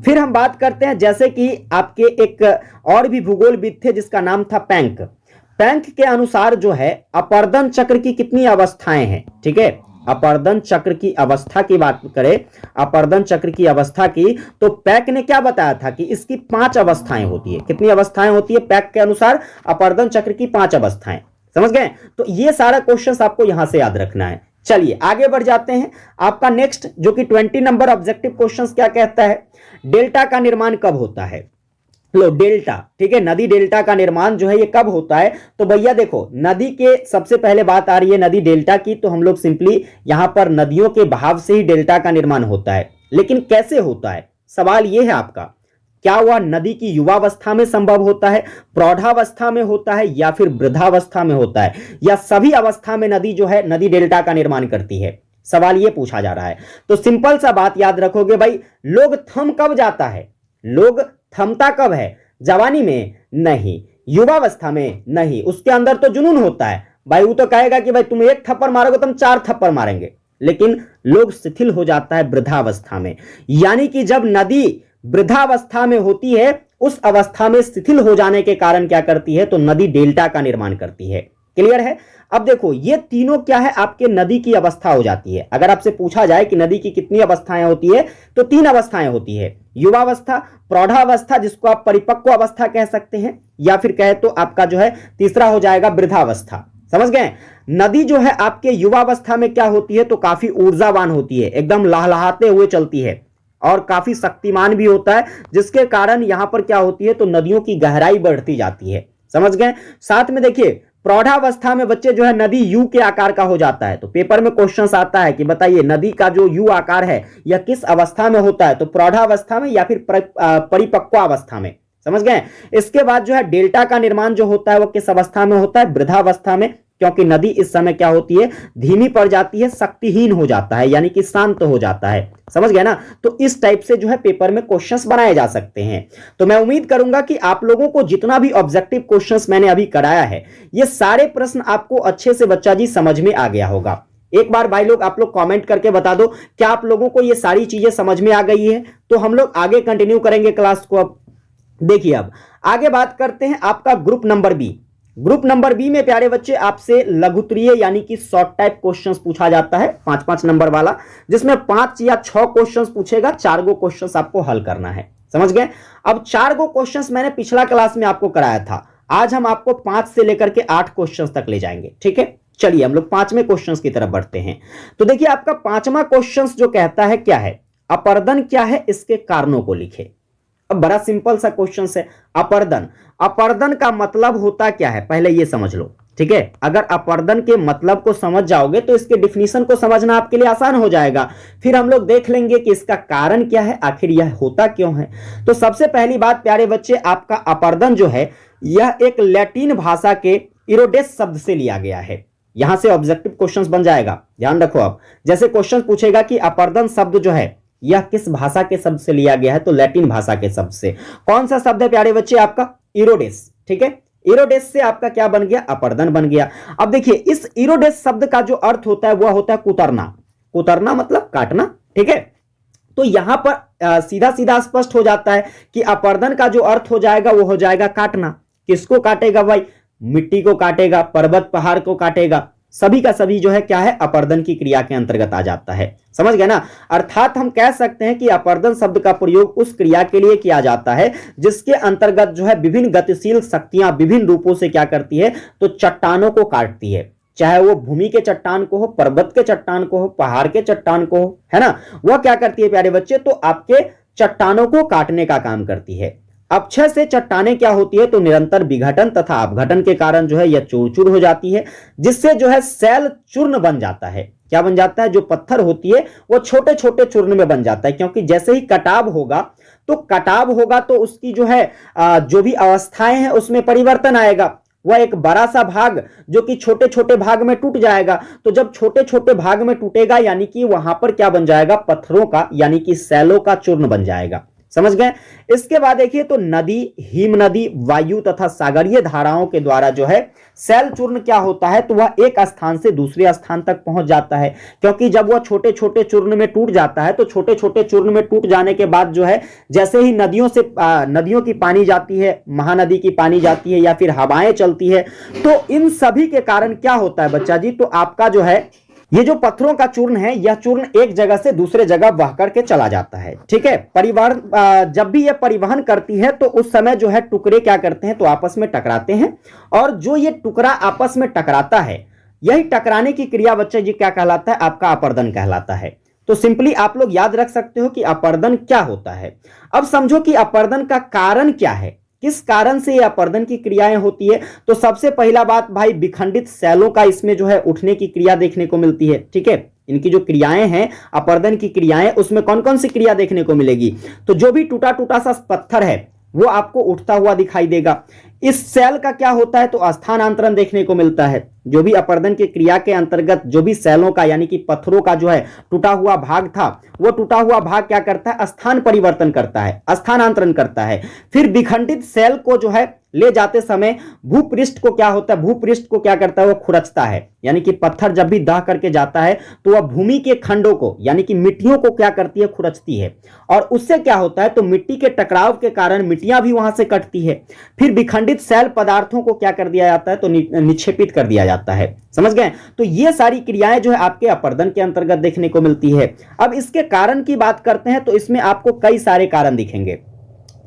फिर हम बात करते हैं जैसे कि आपके एक और भी भूगोलविद थे जिसका नाम था पैंक। पैंक के अनुसार जो है अपर्दन चक्र की कितनी अवस्थाएं हैं, ठीक है। अपर्दन चक्र की अवस्था की बात करें, अपर्दन चक्र की अवस्था की, तो पैक ने क्या बताया था कि इसकी 5 अवस्थाएं होती है। कितनी अवस्थाएं होती है पैक के अनुसार, अपर्दन चक्र की 5 अवस्थाएं, समझ गए। तो ये सारा क्वेश्चन आपको यहां से याद रखना है। चलिए आगे बढ़ जाते हैं। आपका नेक्स्ट जो कि 20 नंबर ऑब्जेक्टिव क्वेश्चन क्या कहता है, डेल्टा का निर्माण कब होता है। लो डेल्टा, ठीक है, नदी डेल्टा का निर्माण जो है ये कब होता है, तो भैया देखो नदी के सबसे पहले बात आ रही है नदी डेल्टा की, तो हम लोग सिंपली यहां पर नदियों के बहाव से ही डेल्टा का निर्माण होता है। लेकिन कैसे होता है, सवाल ये है आपका, क्या वह नदी की युवावस्था में संभव होता है, प्रौढ़ावस्था में होता है, या फिर वृद्धावस्था में होता है, या सभी अवस्था में नदी जो है नदी डेल्टा का निर्माण करती है, सवाल ये पूछा जा रहा है। तो सिंपल सा बात याद रखोगे भाई, लोग थम कब जाता है, लोग थमता कब है, जवानी में नहीं, युवावस्था में नहीं, उसके अंदर तो जुनून होता है भाई, वो तो कहेगा कि भाई तुम 1 थप्पड़ मारोगे तुम 4 थप्पड़ मारेंगे। लेकिन लोग शिथिल हो जाता है वृद्धावस्था में, यानी कि जब नदी वृद्धावस्था में होती है उस अवस्था में शिथिल हो जाने के कारण क्या करती है, तो नदी डेल्टा का निर्माण करती है। क्लियर है। अब देखो ये तीनों क्या है, आपके नदी की अवस्था हो जाती है। अगर आपसे पूछा जाए कि नदी की कितनी अवस्थाएं होती है, तो 3 अवस्थाएं होती है, युवावस्था, प्रौढ़ावस्था जिसको आप परिपक्व अवस्था कह सकते हैं, या फिर कहे तो आपका जो है तीसरा हो जाएगा वृद्धावस्था। समझ गए। नदी जो है आपके युवावस्था में क्या होती है, तो काफी ऊर्जावान होती है, एकदम लहलहाते हुए चलती है और काफी शक्तिमान भी होता है, जिसके कारण यहां पर क्या होती है, तो नदियों की गहराई बढ़ती जाती है। समझ गए। साथ में देखिए प्रौढ़ावस्था में बच्चे जो है नदी यू के आकार का हो जाता है। तो पेपर में क्वेश्चन आता है कि बताइए नदी का जो यू आकार है यह किस अवस्था में होता है, तो प्रौढ़ावस्था में या फिर परिपक्वावस्था में। समझ गए। इसके बाद जो है डेल्टा का निर्माण जो होता है वह किस अवस्था में होता है, वृद्धावस्था में, क्योंकि नदी इस समय क्या होती है, धीमी पड़ जाती है, शक्तिहीन हो जाता है, यानी कि शांत हो जाता है। समझ गए ना। तो इस टाइप से जो है पेपर में क्वेश्चंस बनाए जा सकते हैं। तो मैं उम्मीद करूंगा कि आप लोगों को जितना भी ऑब्जेक्टिव क्वेश्चंस मैंने अभी कराया है ये सारे प्रश्न आपको अच्छे से बच्चा जी समझ में आ गया होगा। एक बार भाई लोग आप लोग कमेंट करके बता दो क्या आप लोगों को ये सारी चीजें समझ में आ गई है। तो हम लोग आगे कंटिन्यू करेंगे क्लास को। अब देखिए अब आगे बात करते हैं आपका group number B. Group number B में प्यारे बच्चे आपसे लघुत्तरीय यानी कि शॉर्ट टाइप क्वेश्चंस पूछा जाता है, 5-5 नंबर वाला, जिसमें 5 या 6 क्वेश्चंस पूछेगा, 4 गो क्वेश्चंस आपको हल करना है। समझ गए। अब 4 गो क्वेश्चंस मैंने पिछला क्लास में आपको कराया था, आज हम आपको 5 से लेकर के 8 क्वेश्चंस तक ले जाएंगे। ठीक है, चलिए हम लोग 5वें क्वेश्चंस की तरफ बढ़ते हैं। तो देखिए आपका 5वां क्वेश्चंस जो कहता है क्या है, अपर्दन क्या है, इसके कारणों को लिखे। अब बड़ा सिंपल सा क्वेश्चन है, अपर्दन। अपर्दन का मतलब होता क्या है पहले ये समझ लो। ठीक है, अगर अपर्दन के मतलब को समझ जाओगे तो इसके डिफिनीशन को समझना आपके लिए आसान हो जाएगा। फिर हम लोग देख लेंगे कि इसका कारण क्या है, आखिर यह होता क्यों है। तो सबसे पहली बात प्यारे बच्चे, आपका अपर्दन जो है यह एक लैटिन भाषा के इरोडेस शब्द से लिया गया है। यहां से ऑब्जेक्टिव क्वेश्चन बन जाएगा, ध्यान रखो। अब जैसे क्वेश्चन पूछेगा कि अपर्दन शब्द जो है यह किस भाषा के शब्द से लिया गया है, तो लैटिन भाषा के शब्द से। कौन सा शब्द है प्यारे बच्चे, आपका इरोडेस। ठीक है, इरोडेस से आपका क्या बन गया, अपर्दन बन गया। अब देखिए इस इरोडेस शब्द का जो अर्थ होता है वह होता है कुतरना। कुतरना मतलब काटना। ठीक है, तो यहां पर सीधा सीधा स्पष्ट हो जाता है कि अपर्दन का जो अर्थ हो जाएगा वो हो जाएगा काटना। किसको काटेगा भाई, मिट्टी को काटेगा, पर्वत पहाड़ को काटेगा, सभी का सभी जो है क्या है, अपर्दन की क्रिया के अंतर्गत आ जाता है। समझ गए ना। अर्थात हम कह सकते हैं कि अपर्दन शब्द का प्रयोग उस क्रिया के लिए किया जाता है जिसके अंतर्गत जो है विभिन्न गतिशील शक्तियां विभिन्न रूपों से क्या करती है, तो चट्टानों को काटती है। चाहे वो भूमि के चट्टान को हो, पर्वत के चट्टान को हो, पहाड़ के चट्टान को हो, है ना, वह क्या करती है प्यारे बच्चे, तो आपके चट्टानों को काटने का काम करती है। अक्षय से चट्टानें क्या होती है, तो निरंतर विघटन तथा अपघटन के कारण जो है यह चूर चूर हो जाती है, जिससे जो है शैल चूर्ण बन जाता है। क्या बन जाता है, जो पत्थर होती है वो छोटे छोटे चूर्ण में बन जाता है, क्योंकि जैसे ही कटाव होगा तो उसकी जो है जो भी अवस्थाएं हैं उसमें परिवर्तन आएगा। वह एक बड़ा सा भाग जो कि छोटे छोटे भाग में टूट जाएगा। तो जब छोटे छोटे भाग में टूटेगा यानी कि वहां पर क्या बन जाएगा, पत्थरों का यानी कि शैलों का चूर्ण बन जाएगा। समझ गए। इसके बाद देखिए तो नदी, हिम नदी, वायु तथा सागरीय धाराओं के द्वारा जो है शैल चूर्ण क्या होता है, तो वह एक स्थान से दूसरे स्थान तक पहुंच जाता है। क्योंकि जब वह छोटे छोटे चूर्ण में टूट जाता है तो छोटे छोटे चूर्ण में टूट जाने के बाद जो है जैसे ही नदियों की पानी जाती है, महानदी की पानी जाती है या फिर हवाएं चलती है, तो इन सभी के कारण क्या होता है बच्चा जी, तो आपका जो है ये जो पत्थरों का चूर्ण है यह चूर्ण एक जगह से दूसरे जगह बह करके चला जाता है। ठीक है, परिवहन जब भी यह परिवहन करती है तो उस समय जो है टुकड़े क्या करते हैं, तो आपस में टकराते हैं, और जो ये टुकड़ा आपस में टकराता है यही टकराने की क्रिया बच्चे जी क्या कहलाता है, आपका अपर्दन कहलाता है। तो सिंपली आप लोग याद रख सकते हो कि अपर्दन क्या होता है। अब समझो कि अपर्दन का कारण क्या है, किस कारण से ये अपर्दन की क्रियाएं होती है। तो सबसे पहला बात भाई, विखंडित शैलों का इसमें जो है उठने की क्रिया देखने को मिलती है। ठीक है, इनकी जो क्रियाएं हैं अपर्दन की क्रियाएं, उसमें कौन कौन सी क्रिया देखने को मिलेगी, तो जो भी टूटा टूटा सा पत्थर है वो आपको उठता हुआ दिखाई देगा। इस शैल का क्या होता है, तो स्थानांतरण देखने को मिलता है। जो भी अपर्दन की क्रिया के अंतर्गत जो भी शैलों का यानी कि पत्थरों का जो है टूटा हुआ भाग था, वो टूटा हुआ भाग क्या करता है, स्थान परिवर्तन करता है, स्थानांतरण करता है। फिर विखंडित शैल को जो है ले जाते समय भूपृष्ठ को क्या होता है, भूपृष्ठ को क्या करता है, वो खुरचता है। यानी कि पत्थर जब भी दह करके जाता है तो वह भूमि के खंडों को यानी कि मिट्टियों को क्या करती है, खुरचती है, और उससे क्या होता है, तो मिट्टी के टकराव के कारण मिट्टियां भी वहां से कटती है। फिर विखंडित शैल पदार्थों को क्या कर दिया जाता है, तो निक्षेपित कर दिया जाता है। समझ गए। तो ये सारी क्रियाएं जो है आपके अपर्दन के अंतर्गत देखने को मिलती है। अब इसके कारण की बात करते हैं तो इसमें आपको कई सारे कारण दिखेंगे।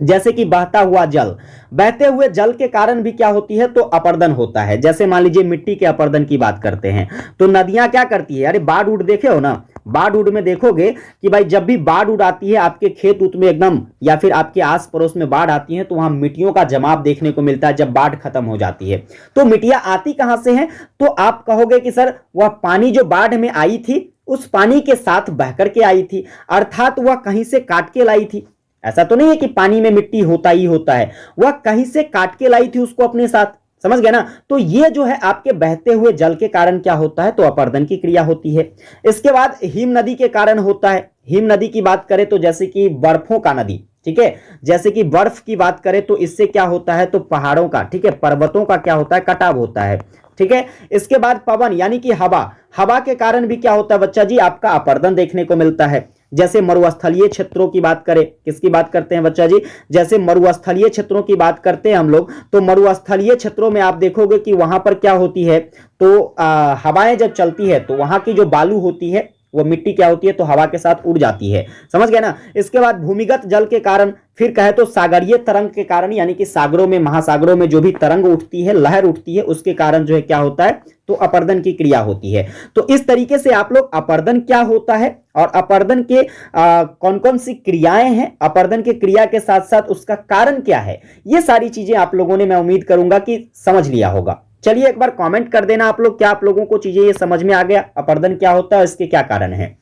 जैसे कि बहता हुआ जल, बहते हुए जल के कारण भी क्या होती है, तो अपर्दन होता है। जैसे मान लीजिए मिट्टी के अपर्दन की बात करते हैं तो नदियां क्या करती है, अरे बाढ़ उड़ देखे हो ना, बाढ़ उड़ में देखोगे कि भाई जब भी बाढ़ उड़ आती है आपके खेत उत में एकदम, या फिर आपके आस पड़ोस में बाढ़ आती है तो वहां मिट्टियों का जमाव देखने को मिलता है जब बाढ़ खत्म हो जाती है। तो मिट्टियां आती कहां से हैं, तो आप कहोगे कि सर वह पानी जो बाढ़ में आई थी उस पानी के साथ बह करके आई थी, अर्थात वह कहीं से काट के लाई थी। ऐसा तो नहीं है कि पानी में मिट्टी होता ही होता है, वह कहीं से काट के लाई थी उसको अपने साथ, समझ गए ना। तो ये जो है आपके बहते हुए जल के कारण क्या होता है, तो अपर्दन की क्रिया होती है। इसके बाद हिम नदी के कारण होता है। हिम नदी की बात करें तो जैसे कि बर्फों का नदी, ठीक है, जैसे कि बर्फ की बात करें तो इससे क्या होता है, तो पहाड़ों का, ठीक है, पर्वतों का क्या होता है, कटाव होता है, ठीक है। इसके बाद पवन यानी कि हवा, हवा के कारण भी क्या होता है बच्चा जी, आपका अपर्दन देखने को मिलता है। जैसे मरुस्थलीय क्षेत्रों की बात करें, किसकी बात करते हैं बच्चा जी, जैसे मरुस्थलीय क्षेत्रों की बात करते हैं हम लोग, तो मरुस्थलीय क्षेत्रों में आप देखोगे कि वहां पर क्या होती है, तो हवाएं जब चलती है तो वहां की जो बालू होती है वो मिट्टी क्या होती है, तो हवा के साथ उड़ जाती है, समझ गए ना। इसके बाद भूमिगत जल के कारण, फिर कहे तो सागरीय तरंग के कारण, यानी कि सागरों में, महासागरों में जो भी तरंग उठती है, लहर उठती है, उसके कारण जो है क्या होता है, तो अपर्दन की क्रिया होती है। तो इस तरीके से आप लोग अपर्दन क्या होता है और अपर्दन के कौन कौन सी क्रियाएं हैं, अपर्दन की क्रिया के साथ साथ उसका कारण क्या है, ये सारी चीजें आप लोगों ने, मैं उम्मीद करूंगा कि समझ लिया होगा। चलिए एक बार कमेंट कर देना आप लोग, क्या आप लोगों को चीजें ये समझ में आ गया, अपर्दन क्या होता है, इसके क्या कारण है।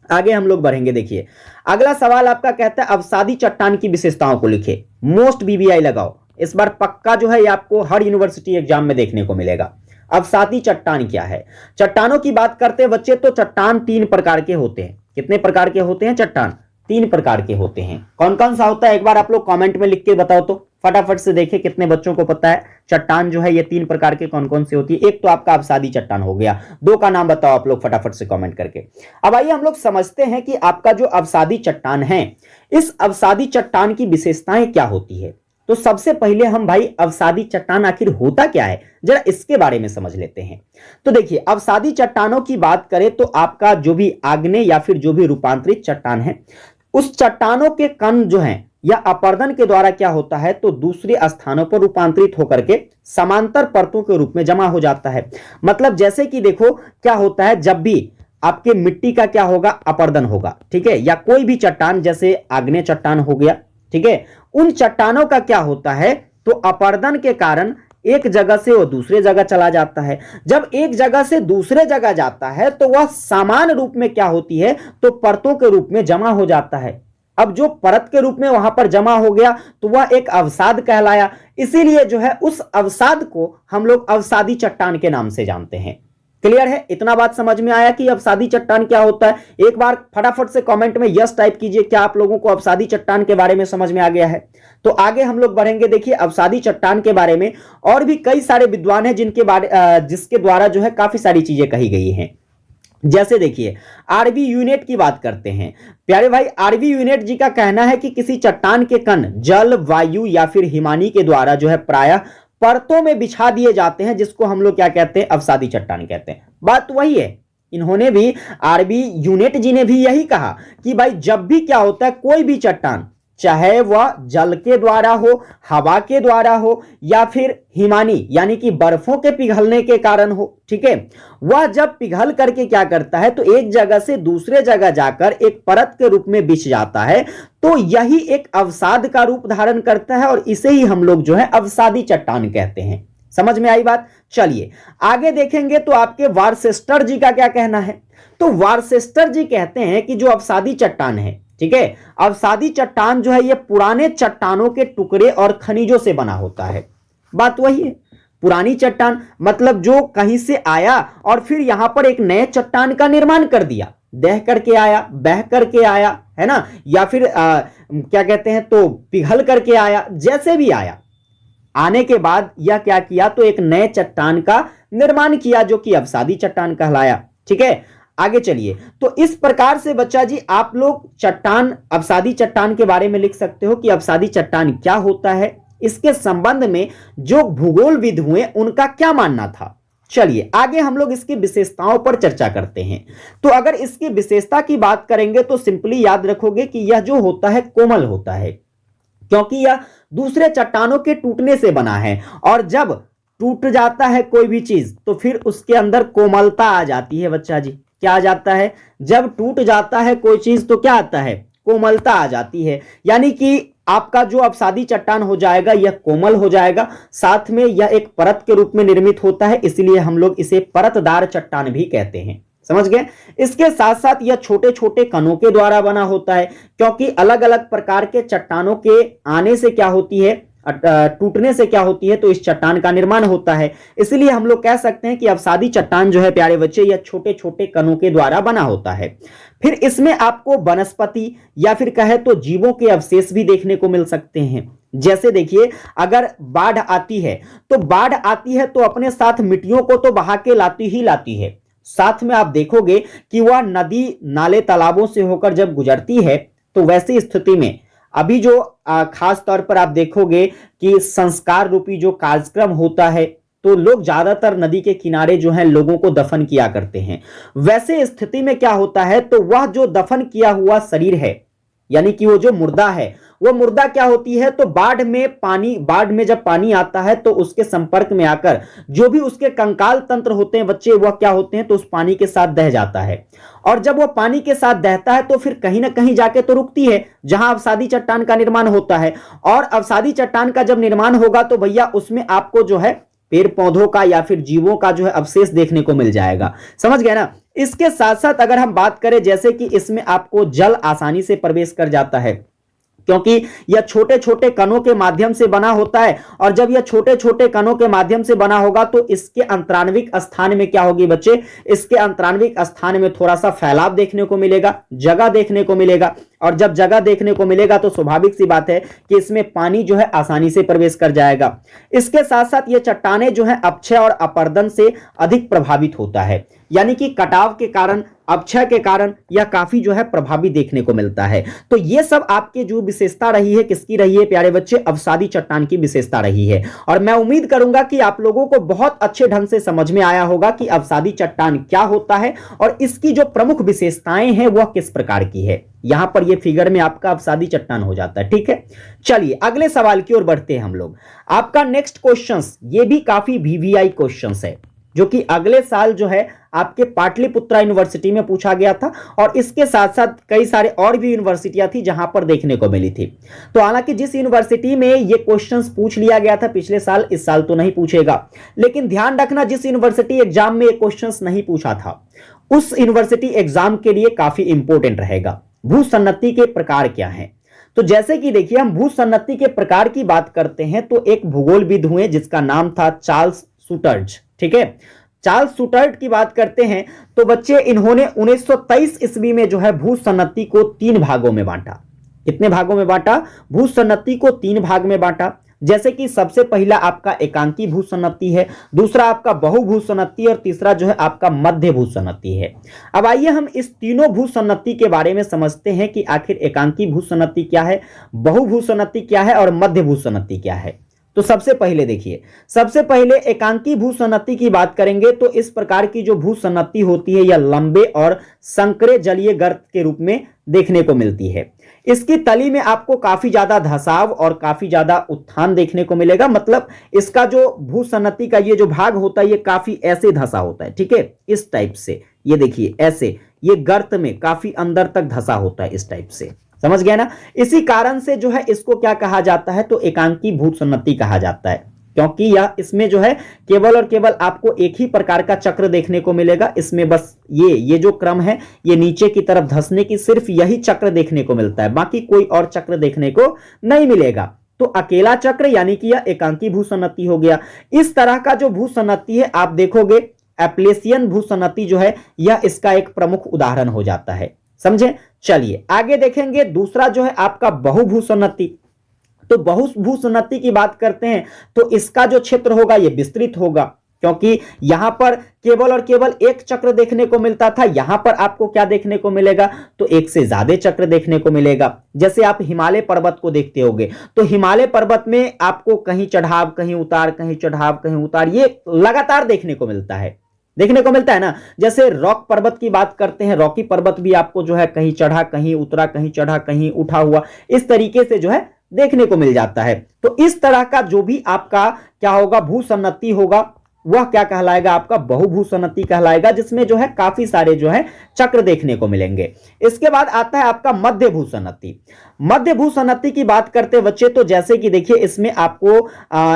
आगे हम लोग बढ़ेंगे। देखिए अगला सवाल आपका कहता है अवसादी चट्टान की विशेषताओं को लिखे, मोस्ट बीबीआई लगाओ। इस बार पक्का जो है ये आपको हर यूनिवर्सिटी एग्जाम में देखने को मिलेगा। अवसादी चट्टान क्या है, चट्टानों की बात करते हैं बच्चे तो चट्टान 3 प्रकार के होते हैं। कितने प्रकार के होते हैं, चट्टान 3 प्रकार के होते हैं। कौन कौन सा होता है एक बार आप लोग कमेंट में लिख के बताओ, तो फटाफट से देखें कितने बच्चों को पता है चट्टान जो है ये 3 प्रकार के कौन कौन से होती है। एक तो आपका अवसादी चट्टान हो गया, 2 का नाम बताओ आप लोग फटाफट से कमेंट करके। अब आइए हम लोग समझते हैं कि आपका जो अवसादी चट्टान है, इस अवसादी चट्टान की विशेषताएं क्या होती है। तो सबसे पहले हम भाई अवसादी चट्टान आखिर होता क्या है जरा इसके बारे में समझ लेते हैं। तो देखिए अवसादी चट्टानों की बात करें तो आपका जो भी आग्नेय या फिर जो भी रूपांतरित चट्टान है, उस चट्टानों के कण जो हैं या अपर्दन के द्वारा क्या होता है, तो दूसरे स्थानों पर रूपांतरित होकर के समांतर परतों के रूप में जमा हो जाता है। मतलब जैसे कि देखो क्या होता है, जब भी आपके मिट्टी का क्या होगा, अपर्दन होगा, ठीक है, या कोई भी चट्टान जैसे आग्नेय चट्टान हो गया, ठीक है, उन चट्टानों का क्या होता है, तो अपर्दन के कारण एक जगह से वो दूसरे जगह चला जाता है। जब एक जगह से दूसरे जगह जाता है तो वह समान रूप में क्या होती है, तो परतों के रूप में जमा हो जाता है। अब जो परत के रूप में वहां पर जमा हो गया तो वह एक अवसाद कहलाया। इसीलिए जो है उस अवसाद को हम लोग अवसादी चट्टान के नाम से जानते हैं। क्लियर है, इतना बात समझ में आया कि अवसादी चट्टान क्या होता है। एक बार फटाफट से कमेंट में यस टाइप कीजिए, क्या आप लोगों को अवसादी चट्टान के बारे में समझ में आ गया है। तो आगे हम लोग बढ़ेंगे। देखिए अवसादी चट्टान के बारे में और भी कई सारे विद्वान हैं जिसके द्वारा जो है काफी सारी चीजें कही गई हैं। जैसे देखिए आरवी यूनिट की बात करते हैं प्यारे भाई। आरवी यूनिट जी का कहना है कि किसी चट्टान के कण जल, वायु या फिर हिमानी के द्वारा जो है प्रायः परतों में बिछा दिए जाते हैं, जिसको हम लोग क्या कहते हैं, अवसादी चट्टान कहते हैं। बात वही है, इन्होंने भी, आरवी यूनिट जी ने भी यही कहा कि भाई जब भी क्या होता है, कोई भी चट्टान चाहे वह जल के द्वारा हो, हवा के द्वारा हो या फिर हिमानी यानी कि बर्फों के पिघलने के कारण हो, ठीक है, वह जब पिघल करके क्या करता है, तो एक जगह से दूसरे जगह जाकर एक परत के रूप में बिछ जाता है, तो यही एक अवसाद का रूप धारण करता है और इसे ही हम लोग जो है अवसादी चट्टान कहते हैं। समझ में आई बात। चलिए आगे देखेंगे तो आपके वार्सेस्टर जी का क्या कहना है। तो वार्सेस्टर जी कहते हैं कि जो अवसादी चट्टान है, ठीक है, अवसादी चट्टान जो है ये पुराने चट्टानों के टुकड़े और खनिजों से बना होता है। बात वही है, पुरानी चट्टान मतलब जो कहीं से आया और फिर यहां पर एक नए चट्टान का निर्माण कर दिया, दह करके आया, बह करके आया, है ना, या फिर क्या कहते हैं, तो पिघल करके आया, जैसे भी आया, आने के बाद यह क्या किया, तो एक नए चट्टान का निर्माण किया जो कि अवसादी चट्टान कहलाया। ठीक है, आगे चलिए। तो इस प्रकार से बच्चा जी आप लोग चट्टान, अवसादी चट्टान के बारे में लिख सकते हो कि अवसादी चट्टान क्या होता है, इसके संबंध में जो भूगोलविद हुए उनका क्या मानना था। चलिए आगे हम लोग इसकी विशेषताओं पर चर्चा करते हैं। तो अगर इसकी विशेषता की बात करेंगे तो सिंपली याद रखोगे कि यह जो होता है कोमल होता है। क्योंकि यह दूसरे चट्टानों के टूटने से बना है। और जब टूट जाता है कोई भी चीज तो फिर उसके अंदर कोमलता आ जाती है बच्चा जी। क्या आ जाता है? जब टूट जाता है कोई चीज तो क्या आता है? कोमलता आ जाती है। यानी कि आपका जो अवसादी चट्टान हो जाएगा यह कोमल हो जाएगा, साथ में यह एक परत के रूप में निर्मित होता है, इसलिए हम लोग इसे परतदार चट्टान भी कहते हैं। समझ गए? इसके साथ साथ यह छोटे छोटे कणों के द्वारा बना होता है, क्योंकि अलग अलग प्रकार के चट्टानों के आने से क्या होती है, टूटने से क्या होती है, तो इस चट्टान का निर्माण होता है। इसलिए हम लोग कह सकते हैं कि अवसादी चट्टान जो है प्यारे बच्चे, यह छोटे छोटे कणों के द्वारा बना होता है। फिर इसमें आपको वनस्पति या फिर कहे तो जीवों के अवशेष भी देखने को मिल सकते हैं। जैसे देखिए, अगर बाढ़ आती है तो अपने साथ मिट्टियों को तो बहा के लाती ही लाती है, साथ में आप देखोगे कि वह नदी नाले तालाबों से होकर जब गुजरती है तो वैसी स्थिति में अभी जो खास तौर पर आप देखोगे कि संस्कार रूपी जो कार्यक्रम होता है तो लोग ज्यादातर नदी के किनारे जो है लोगों को दफन किया करते हैं। वैसे स्थिति में क्या होता है, तो वह जो दफन किया हुआ शरीर है, यानी कि वो जो मुर्दा है, वो मुर्दा क्या होती है, तो बाढ़ में जब पानी आता है तो उसके संपर्क में आकर जो भी उसके कंकाल तंत्र होते हैं बच्चे, वह क्या होते हैं, तो उस पानी के साथ दह जाता है। और जब वो पानी के साथ दहता है तो फिर कहीं ना कहीं जाके तो रुकती है जहां अवसादी चट्टान का निर्माण होता है। और अवसादी चट्टान का जब निर्माण होगा तो भैया उसमें आपको जो है पेड़ पौधों का या फिर जीवों का जो है अवशेष देखने को मिल जाएगा। समझ गए ना? इसके साथ साथ अगर हम बात करें, जैसे कि इसमें आपको जल आसानी से प्रवेश कर जाता है, क्योंकि यह छोटे छोटे कणों के माध्यम से बना होता है। और जब यह छोटे छोटे कणों के माध्यम से बना होगा तो इसके अंतराणविक स्थान में क्या होगी बच्चे, इसके अंतराणविक स्थान में थोड़ा सा फैलाव देखने को मिलेगा, जगह देखने को मिलेगा। और जब जगह देखने को मिलेगा तो स्वाभाविक सी बात है कि इसमें पानी जो है आसानी से प्रवेश कर जाएगा। इसके साथ साथ ये चट्टानें जो है अपक्षय और अपर्दन से अधिक प्रभावित होता है, यानी कि कटाव के कारण, अपक्षय के कारण यह काफी जो है प्रभावी देखने को मिलता है। तो ये सब आपके जो विशेषता रही है, किसकी रही है प्यारे बच्चे, अवसादी चट्टान की विशेषता रही है। और मैं उम्मीद करूंगा कि आप लोगों को बहुत अच्छे ढंग से समझ में आया होगा कि अवसादी चट्टान क्या होता है और इसकी जो प्रमुख विशेषताएं हैं वह किस प्रकार की है। यहां पर ये फिगर में आपका अवसादी चट्टान हो जाता है। ठीक है, चलिए अगले सवाल की ओर बढ़ते हैं हम लोग। आपका नेक्स्ट क्वेश्चन, ये भी काफी वीवीआई क्वेश्चन है, जो कि अगले साल जो है आपके पाटलिपुत्रा यूनिवर्सिटी में पूछा गया था, और इसके साथ साथ कई सारे और भी यूनिवर्सिटियां थी जहां पर देखने को मिली थी। तो हालांकि जिस यूनिवर्सिटी में ये क्वेश्चंस पूछ लिया गया था पिछले साल, इस साल तो नहीं पूछेगा, लेकिन ध्यान रखना जिस यूनिवर्सिटी एग्जाम में ये क्वेश्चंस नहीं पूछा था उस यूनिवर्सिटी एग्जाम के लिए काफी इंपॉर्टेंट रहेगा। भूसन्नति के प्रकार क्या हैं? तो जैसे कि देखिए, हम भूसन्नति के प्रकार की बात करते हैं तो एक भूगोलविद हुए जिसका नाम था चार्ल्स शूटर्ज। ठीक है, चार्ल्स शूटर्ज की बात करते हैं तो बच्चे इन्होंने 1923 ईस्वी में जो है भूसन्नति को 3 भागों में बांटा। कितने भागों में बांटा? भूसन्नति को 3 भाग में बांटा। जैसे कि सबसे पहला आपका एकांकी भूसन्नति है, दूसरा आपका बहु भूसन्नति और तीसरा जो है आपका मध्य भूसन्नति है। अब आइए हम इस तीनों भूसन्नति के बारे में समझते हैं कि आखिर एकांकी भूसन्नति क्या है, बहु भूसन्नति क्या है और मध्य भूसन्नति क्या है। तो सबसे पहले देखिए, सबसे पहले एकांकी भूसन्नति की बात करेंगे तो इस प्रकार की जो भूसन्नति होती है यह लंबे और संकरे जलीय गर्त के रूप में देखने को मिलती है। इसकी तली में आपको काफी ज्यादा धसाव और काफी ज्यादा उत्थान देखने को मिलेगा, मतलब इसका जो भूसन्नति का ये जो भाग होता है ये काफी ऐसे धसा होता है। ठीक है, इस टाइप से, ये देखिए ऐसे, ये गर्त में काफी अंदर तक धसा होता है इस टाइप से। समझ गए ना? इसी कारण से जो है इसको क्या कहा जाता है, तो एकांकी भूसन्नति कहा जाता है, क्योंकि यह इसमें जो है केवल और केवल आपको एक ही प्रकार का चक्र देखने को मिलेगा। इसमें बस ये जो क्रम है ये नीचे की तरफ धंसने की, सिर्फ यही चक्र देखने को मिलता है, बाकी कोई और चक्र देखने को नहीं मिलेगा। तो अकेला चक्र यानी कि यह एकांकी भूसन्नति हो गया। इस तरह का जो भूसन्नति है आप देखोगे, एप्लेसियन भूसन्नति जो है यह इसका एक प्रमुख उदाहरण हो जाता है। समझे? चलिए आगे देखेंगे। दूसरा जो है आपका बहुभूसन्नति। तो बहुभूसन्नति की बात करते हैं तो इसका जो क्षेत्र होगा ये विस्तृत होगा, क्योंकि यहां पर केवल और केवल एक चक्र देखने को मिलता था, यहां पर आपको क्या देखने को मिलेगा, तो एक से ज्यादा चक्र देखने को मिलेगा। जैसे आप हिमालय पर्वत को देखते होंगे तो हिमालय पर्वत में आपको कहीं चढ़ाव कहीं उतार, कहीं चढ़ाव कहीं उतार, ये लगातार देखने को मिलता है ना। जैसे रॉक पर्वत की बात करते हैं, रॉकी पर्वत भी आपको जो है कहीं चढ़ा कहीं उतरा, कहीं चढ़ा कहीं उठा हुआ, इस तरीके से जो है देखने को मिल जाता है। तो इस तरह का जो भी आपका क्या होगा, भूसन्नति होगा, वह क्या कहलाएगा, आपका बहुभूसन्नति कहलाएगा, जिसमें जो है काफी सारे जो है चक्र देखने को मिलेंगे। इसके बाद आता है आपका मध्य भूसन्नति। मध्य भूसन्नति की बात करते बच्चे तो जैसे कि देखिए इसमें आपको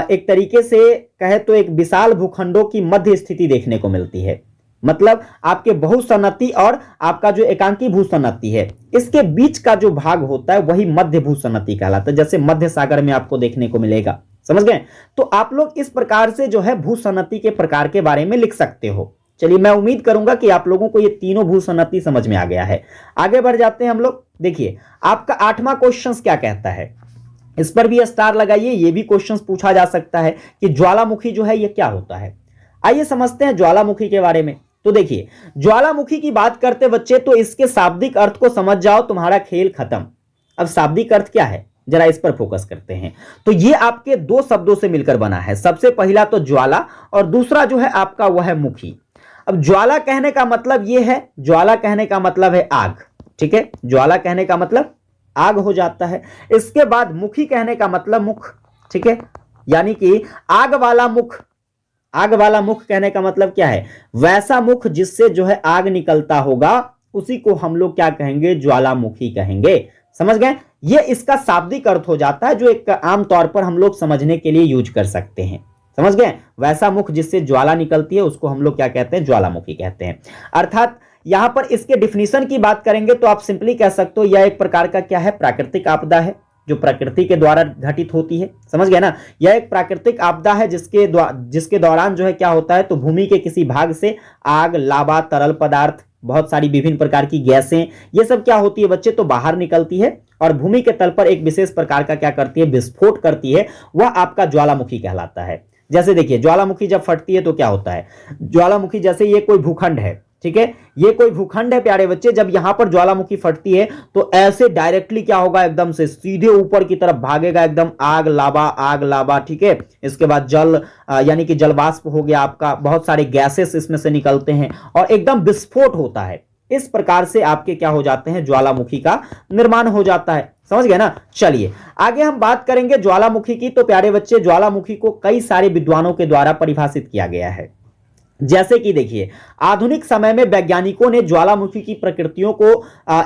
एक तरीके से कहे तो एक विशाल भूखंडों की मध्य स्थिति देखने को मिलती है। मतलब आपके बहुसन्नति और आपका जो एकांकी भूसन्नति है, इसके बीच का जो भाग होता है वही मध्य भूसन्नति कहलाता है, जैसे मध्य सागर में आपको देखने को मिलेगा। समझ गए? तो आप लोग इस प्रकार से जो है भूसन्नति के प्रकार के बारे में लिख सकते हो। चलिए, मैं उम्मीद करूंगा कि आप लोगों को ये तीनों भूसन्नति समझ में आ गया है। आगे बढ़ जाते हैं हम लोग। देखिए आपका 8वां क्वेश्चन क्या कहता है, इस पर भी स्टार लगाइए। ये भी क्वेश्चन पूछा जा सकता है कि ज्वालामुखी जो है ये क्या होता है। आइए समझते हैं ज्वालामुखी के बारे में। तो देखिए ज्वालामुखी की बात करते बच्चे तो इसके शाब्दिक अर्थ को समझ जाओ, तुम्हारा खेल खत्म। अब शाब्दिक अर्थ क्या है, जरा इस पर फोकस करते हैं। तो ये आपके दो शब्दों से मिलकर बना है। सबसे पहला तो ज्वाला और दूसरा जो है आपका वह है मुखी। अब ज्वाला कहने का मतलब ये है, ज्वाला कहने का मतलब है आग, ठीक है, ज्वाला कहने का मतलब आग हो जाता है। इसके बाद मुखी कहने का मतलब मुख, ठीक है, यानी कि आग वाला मुख। आग वाला मुख कहने का मतलब क्या है, वैसा मुख जिससे जो है आग निकलता होगा, उसी को हम लोग क्या कहेंगे, ज्वालामुखी कहेंगे। समझ गए? ये इसका शाब्दिक अर्थ हो जाता है, जो एक आम तौर पर हम लोग समझने के लिए यूज कर सकते हैं। समझ गए? वैसा मुख जिससे ज्वाला निकलती है उसको हम लोग क्या कहते हैं, ज्वालामुखी कहते हैं। अर्थात यहां पर इसके डिफिनीशन की बात करेंगे तो आप सिंपली कह सकते हो यह एक प्रकार का क्या है, प्राकृतिक आपदा है, जो प्रकृति के द्वारा घटित होती है। समझ गए ना? यह एक प्राकृतिक आपदा है जिसके दौरान जो है क्या होता है, तो भूमि के किसी भाग से आग, लावा, तरल पदार्थ, बहुत सारी विभिन्न प्रकार की गैसें, ये सब क्या होती है बच्चे, तो बाहर निकलती है और भूमि के तल पर एक विशेष प्रकार का क्या करती है, विस्फोट करती है। वह आपका ज्वालामुखी कहलाता है। जैसे देखिए ज्वालामुखी जब फटती है तो क्या होता है, ज्वालामुखी जैसे ये कोई भूखंड है, ठीक है, ये कोई भूखंड है प्यारे बच्चे, जब यहां पर ज्वालामुखी फटती है तो ऐसे डायरेक्टली क्या होगा, एकदम से सीधे ऊपर की तरफ भागेगा, एकदम आग लावा, ठीक है। इसके बाद जल यानी कि जलवाष्प हो गया आपका, बहुत सारे गैसेस इसमें से निकलते हैं और एकदम विस्फोट होता है। इस प्रकार से आपके क्या हो जाते हैं, ज्वालामुखी का निर्माण हो जाता है। समझ गए ना? चलिए आगे हम बात करेंगे ज्वालामुखी की। तो प्यारे बच्चे ज्वालामुखी को कई सारे विद्वानों के द्वारा परिभाषित किया गया है। जैसे कि देखिए आधुनिक समय में वैज्ञानिकों ने ज्वालामुखी की प्रकृतियों को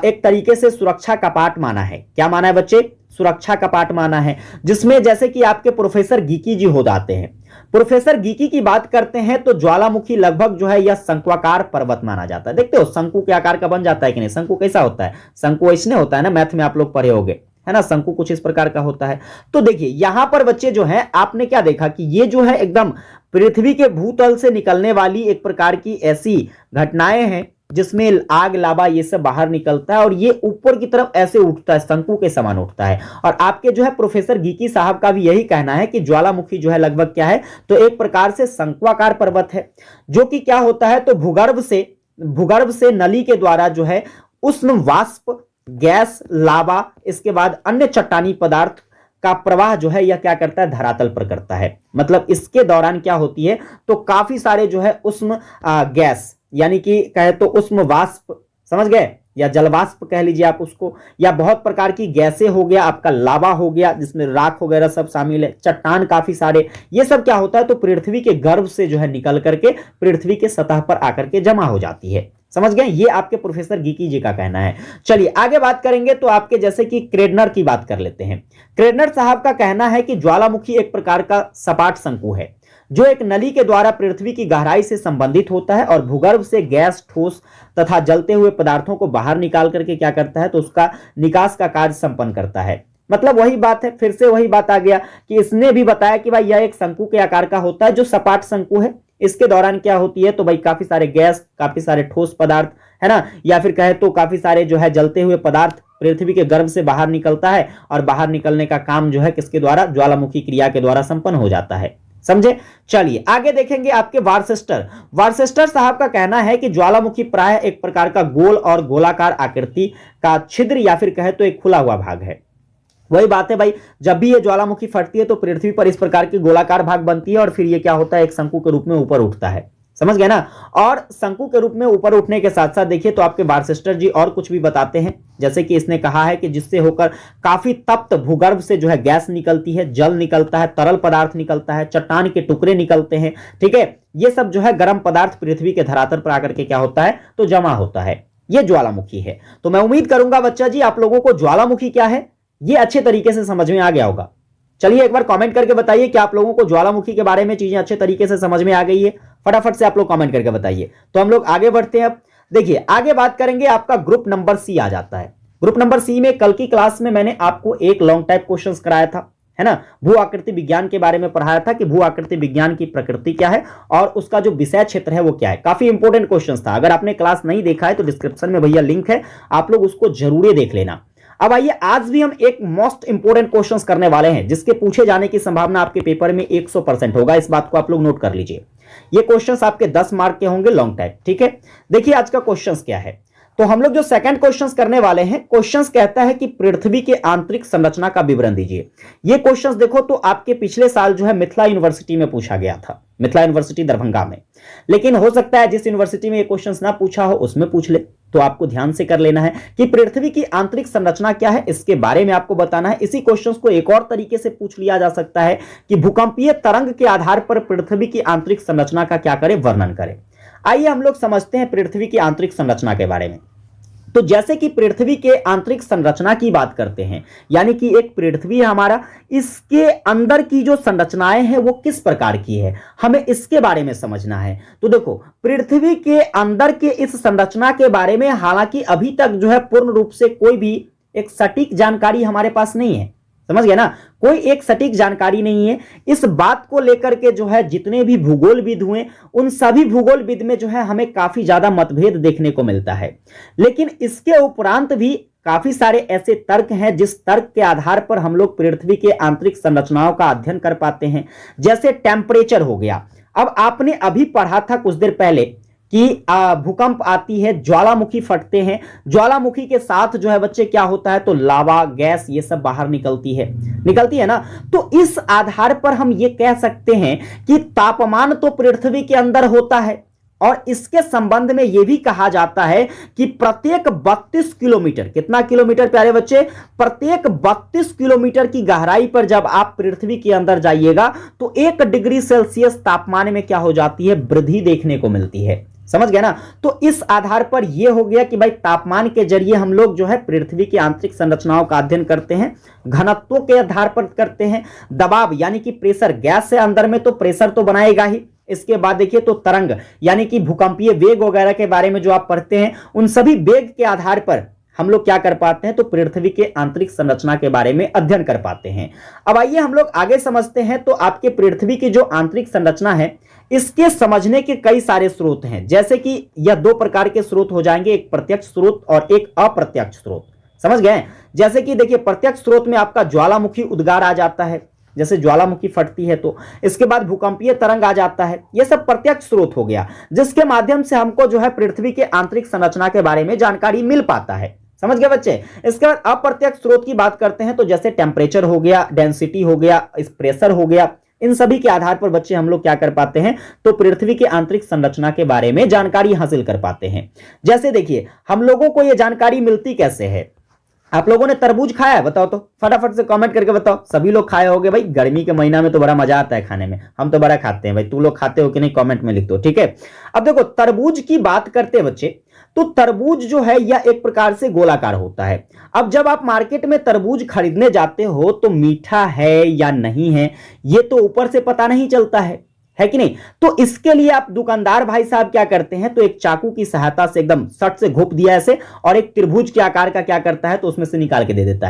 एक तरीके से सुरक्षा कपाट माना है। क्या माना है बच्चे? सुरक्षा कपाट माना है, जिसमें जैसे कि आपके प्रोफेसर गीकी जी हो जाते हैं। प्रोफेसर गीकी की बात करते हैं तो ज्वालामुखी लगभग जो है यह शंक्वाकार पर्वत माना जाता है। देखते हो शंकु के आकार का बन जाता है कि नहीं? शंकु कैसा होता है? शंकु ऐसने होता है ना, मैथ में आप लोग पढ़े होंगे, है ना, शंकु कुछ इस प्रकार का होता है। तो देखिए यहां पर बच्चे जो है आपने क्या देखा कि ये जो है एकदम पृथ्वी के भूतल से निकलने वाली एक प्रकार की ऐसी घटनाएं हैं जिसमें आग, लावा ये सब बाहर निकलता है और ये ऊपर की तरफ ऐसे उठता है, शंकु के समान उठता है। और आपके जो है प्रोफेसर गीकी साहब का भी यही कहना है कि ज्वालामुखी जो है लगभग क्या है, तो एक प्रकार से शंक्वाकार पर्वत है, जो कि क्या होता है, तो भूगर्भ से नली के द्वारा जो है उष्ण वाष्प, गैस, लावा, इसके बाद अन्य चट्टानी पदार्थ का प्रवाह जो है यह क्या करता है, धरातल पर करता है। मतलब इसके दौरान क्या होती है, तो काफी सारे जो है उष्ण गैस, यानी कि कहे तो उष्ण वाष्प, समझ गए, या जलवाष्प कह लीजिए आप उसको, या बहुत प्रकार की गैसें हो गया, आपका लावा हो गया जिसमें राख वगैरह सब शामिल है, चट्टान काफी सारे, ये सब क्या होता है, तो पृथ्वी के गर्भ से जो है निकल करके पृथ्वी के सतह पर आकर के जमा हो जाती है। समझ गए? ये आपके प्रोफेसर गीकी जी का कहना है। चलिए आगे बात करेंगे तो आपके जैसे कि क्रेडनर की बात कर लेते हैं। क्रेडनर साहब का कहना है कि ज्वालामुखी एक प्रकार का सपाट शंकु है जो एक नली के द्वारा पृथ्वी की गहराई से संबंधित होता है और भूगर्भ से गैस, ठोस तथा जलते हुए पदार्थों को बाहर निकाल करके क्या करता है, तो उसका निकास का कार्य संपन्न करता है। मतलब वही बात है, फिर से वही बात आ गया कि इसने भी बताया कि भाई यह एक शंकु के आकार का होता है जो सपाट शंकु है। इसके दौरान क्या होती है, तो भाई काफी सारे गैस, काफी सारे ठोस पदार्थ, है ना, या फिर कहे तो काफी सारे जो है जलते हुए पदार्थ पृथ्वी के गर्भ से बाहर निकलता है और बाहर निकलने का काम जो है किसके द्वारा, ज्वालामुखी क्रिया के द्वारा संपन्न हो जाता है। समझे? चलिए आगे देखेंगे आपके वार्सेस्टर साहब का कहना है कि ज्वालामुखी प्राय एक प्रकार का गोल और गोलाकार आकृति का छिद्र या फिर कहे तो एक खुला हुआ भाग है। वही बात है भाई, जब भी ये ज्वालामुखी फटती है तो पृथ्वी पर इस प्रकार की गोलाकार भाग बनती है और फिर ये क्या होता है, एक शंकु के रूप में ऊपर उठता है। समझ गए ना। और शंकु के रूप में ऊपर उठने के साथ साथ देखिए तो आपके बारसेस्टर जी और कुछ भी बताते हैं, जैसे कि इसने कहा है कि जिससे होकर काफी तप्त भूगर्भ से जो है गैस निकलती है, जल निकलता है, तरल पदार्थ निकलता है, चट्टान के टुकड़े निकलते हैं, ठीक है। ये सब जो है गर्म पदार्थ पृथ्वी के धरातल पर आकर के क्या होता है तो जमा होता है, ये ज्वालामुखी है। तो मैं उम्मीद करूंगा बच्चा जी आप लोगों को ज्वालामुखी क्या है ये अच्छे तरीके से समझ में आ गया होगा। चलिए एक बार कमेंट करके बताइए कि आप लोगों को ज्वालामुखी के बारे में चीजें अच्छे तरीके से समझ में आ गई है। फटाफट से आप लोग कमेंट करके बताइए। तो हम लोग आगे बढ़ते हैं। अब देखिए आगे बात करेंगे, आपका ग्रुप नंबर सी आ जाता है। ग्रुप नंबर सी में कल की क्लास में मैंने आपको एक लॉन्ग टाइप क्वेश्चन कराया था, है ना। भू आकृति विज्ञान के बारे में पढ़ाया था कि भू आकृति विज्ञान की प्रकृति क्या है और उसका जो विषय क्षेत्र है वो क्या है। काफी इंपॉर्टेंट क्वेश्चन था। अगर आपने क्लास नहीं देखा है तो डिस्क्रिप्शन में भैया लिंक है, आप लोग उसको जरूर देख लेना। अब आइए आज भी हम एक मोस्ट इंपोर्टेंट क्वेश्चंस करने वाले हैं जिसके पूछे जाने की संभावना आपके पेपर में 100% होगा। इस बात को आप लोग नोट कर लीजिए। ये क्वेश्चंस आपके 10 मार्क के होंगे लॉन्ग टाइप, ठीक है। देखिए आज का क्वेश्चंस क्या है। तो हम लोग जो सेकंड क्वेश्चंस करने वाले हैं, क्वेश्चंस कहता है कि पृथ्वी के आंतरिक संरचना का विवरण दीजिए। ये क्वेश्चंस देखो तो आपके पिछले साल जो है मिथिला यूनिवर्सिटी में पूछा गया था, मिथिला यूनिवर्सिटी दरभंगा में। लेकिन हो सकता है जिस यूनिवर्सिटी में ये क्वेश्चंस ना पूछा हो उसमें पूछ ले, तो आपको ध्यान से कर लेना है कि पृथ्वी की आंतरिक संरचना क्या है, इसके बारे में आपको बताना है। इसी क्वेश्चन को एक और तरीके से पूछ लिया जा सकता है कि भूकंपीय तरंग के आधार पर पृथ्वी की आंतरिक संरचना का क्या करे, वर्णन करे। आइए हम लोग समझते हैं पृथ्वी की आंतरिक संरचना के बारे में। तो जैसे कि पृथ्वी के आंतरिक संरचना की बात करते हैं, यानी कि एक पृथ्वी है हमारा, इसके अंदर की जो संरचनाएं हैं वो किस प्रकार की है, हमें इसके बारे में समझना है। तो देखो पृथ्वी के अंदर के इस संरचना के बारे में हालांकि अभी तक जो है पूर्ण रूप से कोई भी एक सटीक जानकारी हमारे पास नहीं है, समझ गए ना। कोई एक सटीक जानकारी नहीं है। इस बात को लेकर के जो है जितने भी भूगोलविद हुए उन सभी भूगोलविद में जो है हमें काफी ज्यादा मतभेद देखने को मिलता है। लेकिन इसके उपरांत भी काफी सारे ऐसे तर्क हैं जिस तर्क के आधार पर हम लोग पृथ्वी के आंतरिक संरचनाओं का अध्ययन कर पाते हैं। जैसे टेम्परेचर हो गया। अब आपने अभी पढ़ा था कुछ देर पहले कि भूकंप आती है, ज्वालामुखी फटते हैं, ज्वालामुखी के साथ जो है बच्चे क्या होता है तो लावा, गैस, ये सब बाहर निकलती है ना। तो इस आधार पर हम ये कह सकते हैं कि तापमान तो पृथ्वी के अंदर होता है और इसके संबंध में यह भी कहा जाता है कि प्रत्येक 32 किलोमीटर, कितना किलोमीटर प्यारे बच्चे, प्रत्येक 32 किलोमीटर की गहराई पर जब आप पृथ्वी के अंदर जाइएगा तो 1 डिग्री सेल्सियस तापमान में क्या हो जाती है, वृद्धि देखने को मिलती है। समझ गया ना। तो इस आधार पर यह हो गया कि भाई तापमान के जरिए हम लोग जो है पृथ्वी की आंतरिक संरचनाओं का अध्ययन करते हैं, घनत्वों के आधार पर करते हैं, दबाव यानी कि प्रेशर, गैस से अंदर में तो प्रेशर तो बनाएगा ही। इसके बाद देखिए तो तरंग यानी कि भूकंपीय वेग वगैरह के बारे में जो आप पढ़ते हैं उन सभी वेग के आधार पर हम लोग क्या कर पाते हैं तो पृथ्वी के आंतरिक संरचना के बारे में अध्ययन कर पाते हैं। अब आइए हम लोग आगे समझते हैं। तो आपके पृथ्वी की जो आंतरिक संरचना है इसके समझने के कई सारे स्रोत हैं। जैसे कि यह 2 प्रकार के स्रोत हो जाएंगे, एक प्रत्यक्ष स्रोत और एक अप्रत्यक्ष स्रोत। समझ गए। जैसे कि देखिए प्रत्यक्ष स्रोत में आपका ज्वालामुखी उद्गार आ जाता है, जैसे ज्वालामुखी फटती है तो इसके बाद भूकंपीय तरंग आ जाता है। यह सब प्रत्यक्ष स्रोत हो गया जिसके माध्यम से हमको जो है पृथ्वी के आंतरिक संरचना के बारे में जानकारी मिल पाता है। समझ गए बच्चे। इसके बाद अप्रत्यक्ष स्रोत की बात करते हैं तो जैसे टेम्परेचर हो गया, डेंसिटी हो गया, प्रेशर हो गया, इन सभी के आधार पर बच्चे हम लोग क्या कर पाते हैं तो पृथ्वी के आंतरिक संरचना के बारे में जानकारी हासिल कर पाते हैं। जैसे देखिए हम लोगों को यह जानकारी मिलती कैसे है। आप लोगों ने तरबूज खाया है, बताओ तो फटाफट से कमेंट करके बताओ। सभी लोग खाए होंगे भाई, गर्मी के महीना में तो बड़ा मजा आता है खाने में, हम तो बड़ा खाते हैं भाई। तू लोग खाते हो कि नहीं कमेंट में लिख दो, ठीक है। अब देखो तरबूज की बात करते बच्चे, तो तरबूज जो है यह एक प्रकार से गोलाकार होता है। अब जब आप मार्केट में तरबूज खरीदने जाते हो तो मीठा है या नहीं है ये तो ऊपर से पता नहीं चलता है कि नहीं। तो इसके लिए आप दुकानदार भाई साहब क्या करते हैं तो एक चाकू की सहायता से एकदम सट से घोप दिया ऐसे और एक त्रिभुज के आकार का क्या करता है तो उसमें से निकाल के दे देता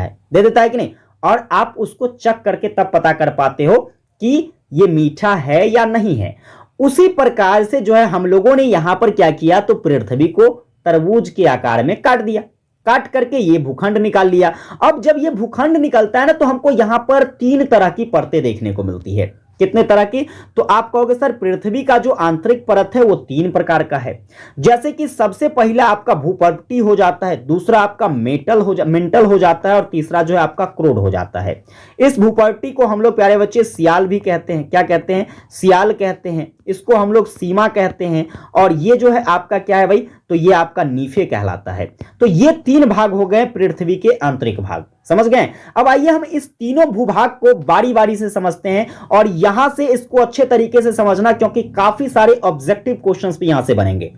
है कि नहीं। और आप उसको चक करके तब पता कर पाते हो कि ये मीठा है या नहीं है। उसी प्रकार से जो है हम लोगों ने यहां पर क्या किया तो पृथ्वी को तरबूज के आकार में काट दिया, काट करके ये भूखंड निकाल लिया। अब जब ये भूखंड निकलता है ना तो हमको यहां पर 3 तरह की परतें देखने को मिलती है। कितने तरह की, तो आप कहोगे सर पृथ्वी का जो आंतरिक परत है वो 3 प्रकार का है। जैसे कि सबसे पहला आपका भूपर्टी हो जाता है, दूसरा आपका मेंटल हो जाता है और तीसरा जो है आपका क्रोड हो जाता है। इस भूपर्टी को हम लोग प्यारे बच्चे सियाल भी कहते हैं। क्या कहते हैं, सियाल कहते हैं। इसको हम लोग सीमा कहते हैं, और ये जो है आपका क्या है भाई, तो ये आपका नीफे कहलाता है। तो ये 3 भाग हो गए पृथ्वी के आंतरिक भाग, समझ गए। अब आइए हम इस तीनों भूभाग को बारी बारी से समझते हैं, और यहां से इसको अच्छे तरीके से समझना, क्योंकि काफी सारे ऑब्जेक्टिव क्वेश्चंस भी यहां से बनेंगे।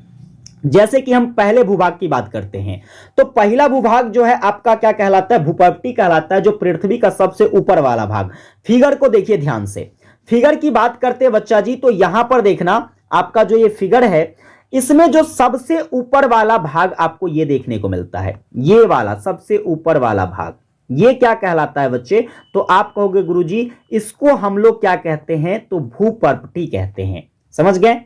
जैसे कि हम पहले भूभाग की बात करते हैं, तो पहला भूभाग जो है आपका क्या कहलाता है, भूपर्वती कहलाता है, जो पृथ्वी का सबसे ऊपर वाला भाग। फिगर को देखिए ध्यान से, फिगर की बात करते हैं बच्चा जी, तो यहां पर देखना आपका जो ये फिगर है, इसमें जो सबसे ऊपर वाला भाग आपको ये देखने को मिलता है, ये वाला सबसे ऊपर वाला भाग, ये क्या कहलाता है बच्चे, तो आप कहोगे गुरुजी इसको हम लोग क्या कहते हैं, तो भूपर्वती कहते हैं, समझ गए।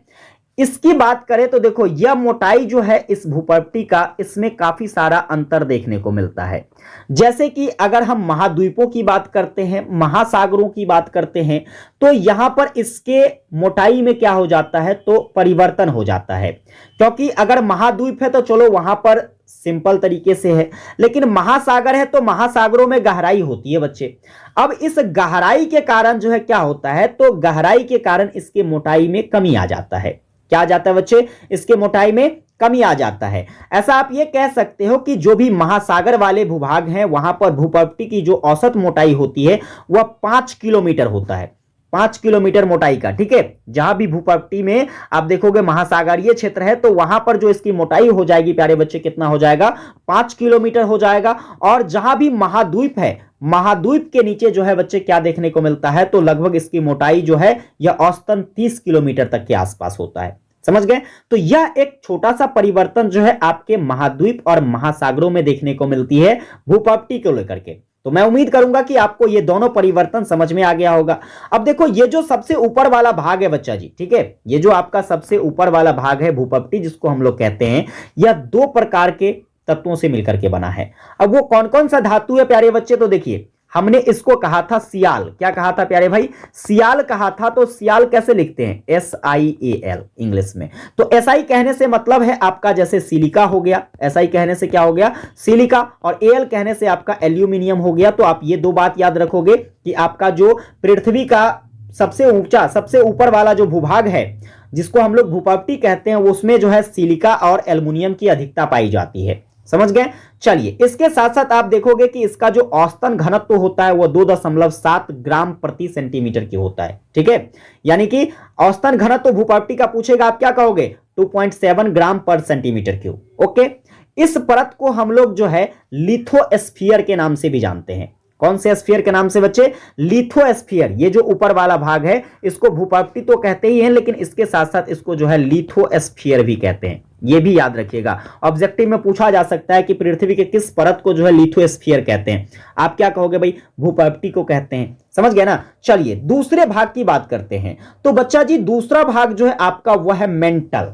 इसकी बात करें तो देखो यह मोटाई जो है इस भूपर्वती का, इसमें काफी सारा अंतर देखने को मिलता है। जैसे कि अगर हम महाद्वीपों की बात करते हैं, महासागरों की बात करते हैं, तो यहां पर इसके मोटाई में क्या हो जाता है, तो परिवर्तन हो जाता है। क्योंकि अगर महाद्वीप है तो चलो वहां पर सिंपल तरीके से है, लेकिन महासागर है तो महासागरों में गहराई होती है बच्चे। अब इस गहराई के कारण जो है क्या होता है, तो गहराई के कारण इसके मोटाई में कमी आ जाता है। क्या आ जाता है बच्चे, इसके मोटाई में कमी आ जाता है। ऐसा आप ये कह सकते हो कि जो भी महासागर वाले भूभाग हैं वहां पर भूपर्वती की जो औसत मोटाई होती है वह 5 किलोमीटर होता है, 5 किलोमीटर मोटाई का, ठीक है। जहां भी भूपर्वती में आप देखोगे महासागरीय क्षेत्र है, तो वहां पर जो इसकी मोटाई हो जाएगी प्यारे बच्चे, कितना हो जाएगा, 5 किलोमीटर हो जाएगा। और जहां भी महाद्वीप है, महाद्वीप के नीचे जो है बच्चे क्या देखने को मिलता है, तो लगभग इसकी मोटाई जो है यह औसतन 30 किलोमीटर तक के आसपास होता है, समझ गए। तो यह एक छोटा सा परिवर्तन जो है आपके महाद्वीप और महासागरों में देखने को मिलती है भूपर्वती को लेकर के। तो मैं उम्मीद करूंगा कि आपको ये दोनों परिवर्तन समझ में आ गया होगा। अब देखो ये जो सबसे ऊपर वाला भाग है बच्चा जी, ठीक है, ये जो आपका सबसे ऊपर वाला भाग है भूपर्वती जिसको हम लोग कहते हैं, यह 2 प्रकार के तत्वों से मिलकर के बना है। अब वो कौन कौन सा धातु है प्यारे बच्चे, तो देखिए हमने इसको कहा था सियाल। क्या कहा था प्यारे भाई, सियाल कहा था। तो सियाल कैसे लिखते हैं, SIAL इंग्लिश में। तो SI कहने से मतलब है आपका जैसे सिलिका हो गया, SI कहने से क्या हो गया, सिलिका, और AL कहने से आपका एल्यूमिनियम हो गया। तो आप ये 2 बात याद रखोगे कि आपका जो पृथ्वी का सबसे ऊंचा, सबसे ऊपर वाला जो भूभाग है जिसको हम लोग भूपर्वती कहते हैं, उसमें जो है सिलिका और एल्युमिनियम की अधिकता पाई जाती है, समझ गए। चलिए इसके साथ साथ आप देखोगे कि इसका जो औसतन घनत्व होता है वो 2.7 ग्राम प्रति सेंटीमीटर की होता है, ठीक है। यानी कि औसतन घनत्व भूपर्वती का पूछेगा, आप क्या कहोगे, 2.7 ग्राम पर सेंटीमीटर क्यूब। ओके, इस परत को हम लोग जो है लिथोस्फीयर के नाम से भी जानते हैं। कौन से स्फीयर के नाम से बच्चे, लिथोस्फीयर। ये जो ऊपर वाला भाग है इसको भूपर्वती तो कहते ही हैं, लेकिन इसके साथ साथ इसको जो है लिथोस्फीयर भी कहते हैं। ये भी याद रखिएगा, ऑब्जेक्टिव में पूछा जा सकता है कि पृथ्वी के किस परत को जो है लिथोस्फीयर कहते हैं। आप क्या कहोगे भाई, भूपर्वती को कहते हैं, समझ गए ना। चलिए दूसरे भाग की बात करते हैं। तो बच्चा जी दूसरा भाग जो है आपका वह है मेंटल।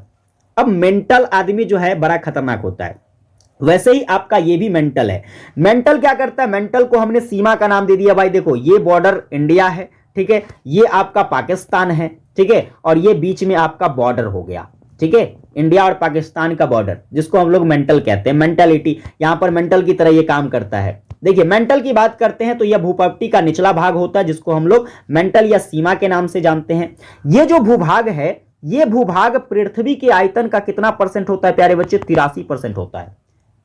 अब मेंटल आदमी जो है बड़ा खतरनाक होता है, वैसे ही आपका ये भी मेंटल है। मेंटल क्या करता है, मेंटल को हमने सीमा का नाम दे दिया भाई। देखो ये बॉर्डर इंडिया है, ठीक है, ये आपका पाकिस्तान है, ठीक है, और ये बीच में आपका बॉर्डर हो गया, ठीक है, इंडिया और पाकिस्तान का बॉर्डर, जिसको हम लोग मेंटल कहते हैं। मेंटालिटी यहां पर मेंटल की तरह ये काम करता है। देखिए मेंटल की बात करते हैं तो यह भूपर्वती का निचला भाग होता है, जिसको हम लोग मेंटल या सीमा के नाम से जानते हैं। ये जो भूभाग है, ये भूभाग पृथ्वी के आयतन का कितना परसेंट होता है प्यारे बच्चे, 83% होता है।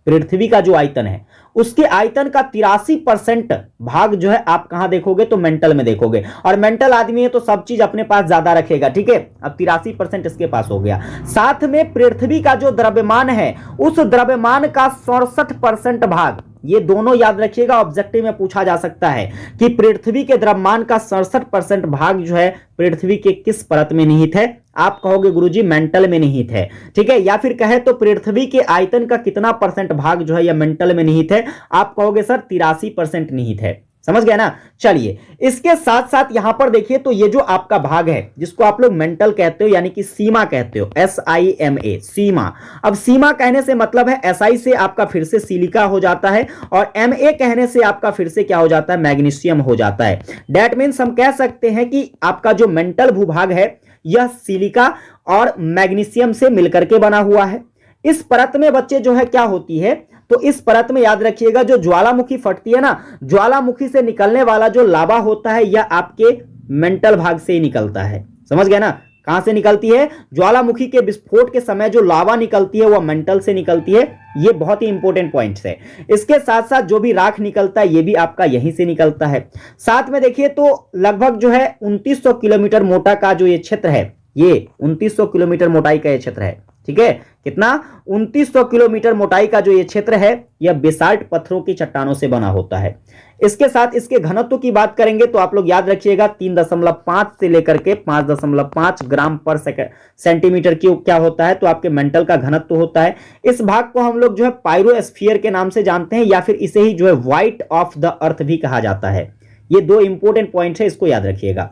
पृथ्वी का जो आयतन है उसके आयतन का 83% भाग जो है आप कहां देखोगे, तो मेंटल में देखोगे। और मेंटल आदमी है तो सब चीज अपने पास ज्यादा रखेगा, ठीक है। अब 83% इसके पास हो गया। साथ में पृथ्वी का जो द्रव्यमान है उस द्रव्यमान का 67% भाग, ये दोनों याद रखिएगा, ऑब्जेक्टिव में पूछा जा सकता है कि पृथ्वी के द्रव्यमान का 67% भाग जो है पृथ्वी के किस परत में निहित है। आप कहोगे गुरुजी मेंटल में निहित है, ठीक है, या फिर कहे तो पृथ्वी के आयतन का कितना परसेंट भाग जो है यह मेंटल में निहित है। आप कहोगे सर 83% निहित है, समझ गए ना। चलिए इसके साथ साथ यहां पर देखिए, तो ये जो आपका भाग है जिसको आप लोग मेंटल कहते हो यानी कि सीमा कहते हो, SIMA सीमा। अब सीमा कहने से मतलब है SI से आपका फिर से सिलिका हो जाता है, और MA कहने से आपका फिर से क्या हो जाता है, मैग्नीशियम हो जाता है। दैट मीन्स हम कह सकते हैं कि आपका जो मेंटल भूभाग है यह सिलिका और मैग्नीशियम से मिलकर के बना हुआ है। इस परत में बच्चे जो है क्या होती है, तो इस परत में याद रखिएगा जो ज्वालामुखी फटती है ना, ज्वालामुखी से निकलने वाला जो लावा होता है यह आपके मेंटल भाग से ही निकलता है, समझ गए ना। कहां से निकलती है? ज्वालामुखी के विस्फोट के समय जो लावा निकलती है वह मेंटल से निकलती है। ये बहुत ही इंपॉर्टेंट पॉइंट्स है। इसके साथ साथ जो भी राख निकलता है ये भी आपका यहीं से निकलता है। साथ में देखिए तो लगभग जो है 2900 किलोमीटर मोटा का जो ये क्षेत्र है, ये 2900 किलोमीटर मोटाई का ये क्षेत्र है। ठीक है, कितना? 2900 किलोमीटर मोटाई का जो ये क्षेत्र है यह बेसाल्ट पत्थरों की चट्टानों से बना होता है। इसके साथ इसके घनत्व की बात करेंगे तो आप लोग याद रखिएगा 3.5 से लेकर के 5.5 ग्राम पर सेंटीमीटर क्यूब क्या होता है, तो आपके मेंटल का घनत्व होता है। इस भाग को हम लोग जो है पायरोस्फीयर के नाम से जानते हैं, या फिर इसे ही जो है व्हाइट ऑफ द अर्थ भी कहा जाता है। ये दो इंपॉर्टेंट पॉइंट है, इसको याद रखिएगा।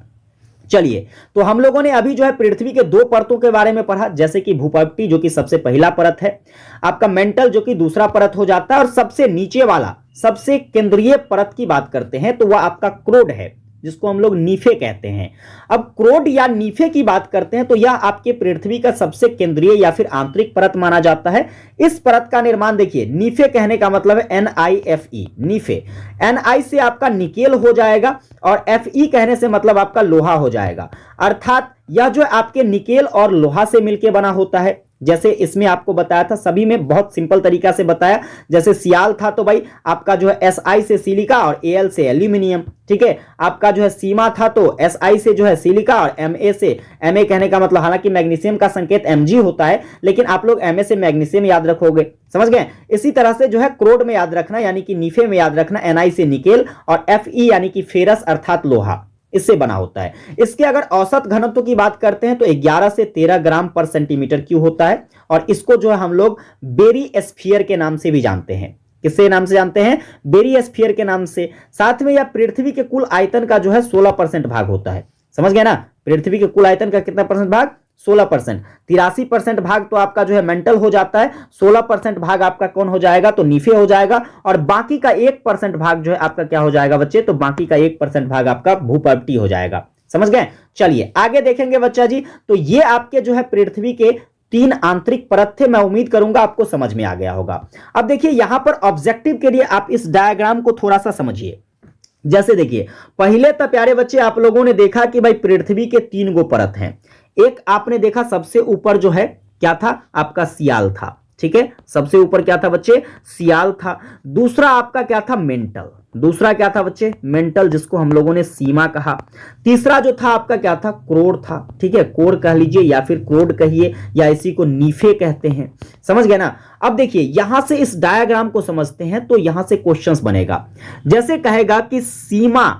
चलिए, तो हम लोगों ने अभी जो है पृथ्वी के दो परतों के बारे में पढ़ा, जैसे कि भूपट्टी जो कि सबसे पहला परत है, आपका मेंटल जो कि दूसरा परत हो जाता है, और सबसे नीचे वाला सबसे केंद्रीय परत की बात करते हैं तो वह आपका क्रोड है, जिसको हम लोग नीफे कहते हैं। अब क्रोड या नीफे की बात करते हैं तो यह आपके पृथ्वी का सबसे केंद्रीय या फिर आंतरिक परत माना जाता है। इस परत का निर्माण देखिए, नीफे कहने का मतलब है NIFE, नीफे। NI से आपका निकेल हो जाएगा और FE कहने से मतलब आपका लोहा हो जाएगा। अर्थात यह जो आपके निकेल और लोहा से मिलकर बना होता है। जैसे इसमें आपको बताया था, सभी में बहुत सिंपल तरीका से बताया। जैसे सियाल था तो भाई आपका जो है SI से सिलिका और Al से एल्यूमिनियम। ठीक है, आपका जो है सीमा था तो SI से जो है सिलिका और Ma से, Ma कहने का मतलब हालांकि मैग्नीशियम का संकेत Mg होता है, लेकिन आप लोग Ma से मैग्नीशियम याद रखोगे, समझ गए। इसी तरह से जो है क्रोड में याद रखना, यानी कि नीफे में याद रखना Ni से निकेल और Fe यानी कि फेरस अर्थात लोहा, इससे बना होता है। इसके अगर औसत घनत्व की बात करते हैं तो 11 से 13 ग्राम पर सेंटीमीटर क्यूब होता है, और इसको जो है हम लोग बेरिस्फीयर के नाम से भी जानते हैं। किससे नाम से जानते हैं? बेरिस्फीयर के नाम से। साथ में यह पृथ्वी के कुल आयतन का जो है 16% भाग होता है, समझ गए ना। पृथ्वी के कुल आयतन का कितना परसेंट भाग? 16%। 83% भाग तो आपका जो है मेंटल हो जाता है, 16% भाग आपका कौन हो जाएगा? तो नीफे हो जाएगा, और बाकी का 1% भाग जो है आपका क्या हो जाएगा बच्चे? तो बाकी का 1% भाग आपका भूपट्टी हो जाएगा, समझ गए। चलिए आगे देखेंगे बच्चा जी। तो ये आपके जो है पृथ्वी के 3 आंतरिक परत थे। मैं उम्मीद करूंगा आपको समझ में आ गया होगा। अब देखिए यहां पर ऑब्जेक्टिव के लिए आप इस डायग्राम को थोड़ा सा समझिए। जैसे देखिए, पहले तो प्यारे बच्चे आप लोगों ने देखा कि भाई पृथ्वी के 3 गो परत हैं। एक आपने देखा सबसे ऊपर जो है क्या था? आपका सियाल था। ठीक है, सबसे ऊपर क्या था बच्चे? सियाल था। दूसरा आपका क्या था? मेंटल। दूसरा क्या था बच्चे? मेंटल, जिसको हम लोगों ने सीमा कहा। तीसरा जो था आपका क्या था? क्रोड था। ठीक है, कोर कह लीजिए या फिर क्रोड कहिए, या इसी को नीफे कहते हैं, समझ गए ना। अब देखिए यहां से इस डायग्राम को समझते हैं तो यहां से क्वेश्चंस बनेगा। जैसे कहेगा कि सीमा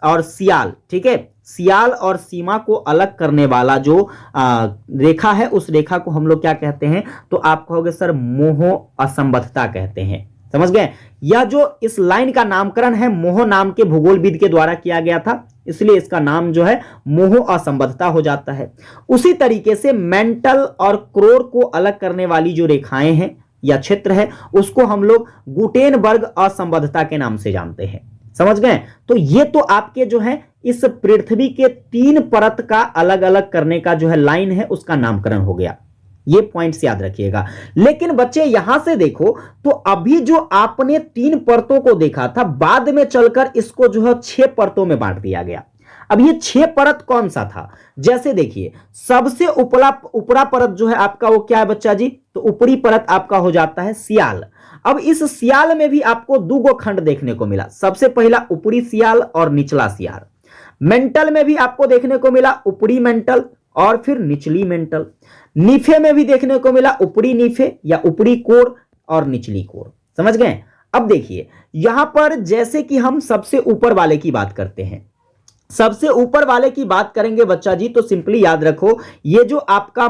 और सियाल, ठीक है, सियाल और सीमा को अलग करने वाला जो रेखा है, उस रेखा को हम लोग क्या कहते हैं? तो आप कहोगे सर मोह असंबद्धता कहते हैं, समझ गए। यह जो इस लाइन का नामकरण है मोह नाम के भूगोलविद के द्वारा किया गया था, इसलिए इसका नाम जो है मोह असंबद्धता हो जाता है। उसी तरीके से मेंटल और क्रोड को अलग करने वाली जो रेखाएं हैं या क्षेत्र है, उसको हम लोग गुटेनबर्ग असंबद्धता के नाम से जानते हैं, समझ गए। तो ये तो आपके जो है इस पृथ्वी के 3 परत का अलग अलग करने का जो है लाइन है, उसका नामकरण हो गया। ये पॉइंट्स याद रखिएगा। लेकिन बच्चे यहां से देखो तो अभी जो आपने 3 परतों को देखा था, बाद में चलकर इसको जो है 6 परतों में बांट दिया गया। अब ये 6 परत कौन सा था? जैसे देखिए, सबसे ऊपरा परत जो है आपका वो क्या है बच्चा जी? तो ऊपरी परत आपका हो जाता है सियाल। अब इस सियाल में भी आपको 2 गो खंड देखने को मिला। सबसे पहला ऊपरी सियाल और निचला सियाल। मेंटल में भी आपको देखने को मिला ऊपरी मेंटल और फिर निचली मेंटल। नीफे में भी देखने को मिला ऊपरी नीफे या ऊपरी कोर और निचली कोर, समझ गए। अब देखिए यहां पर जैसे कि हम सबसे ऊपर वाले की बात करते हैं, सबसे ऊपर वाले की बात करेंगे बच्चा जी, तो सिंपली याद रखो ये जो आपका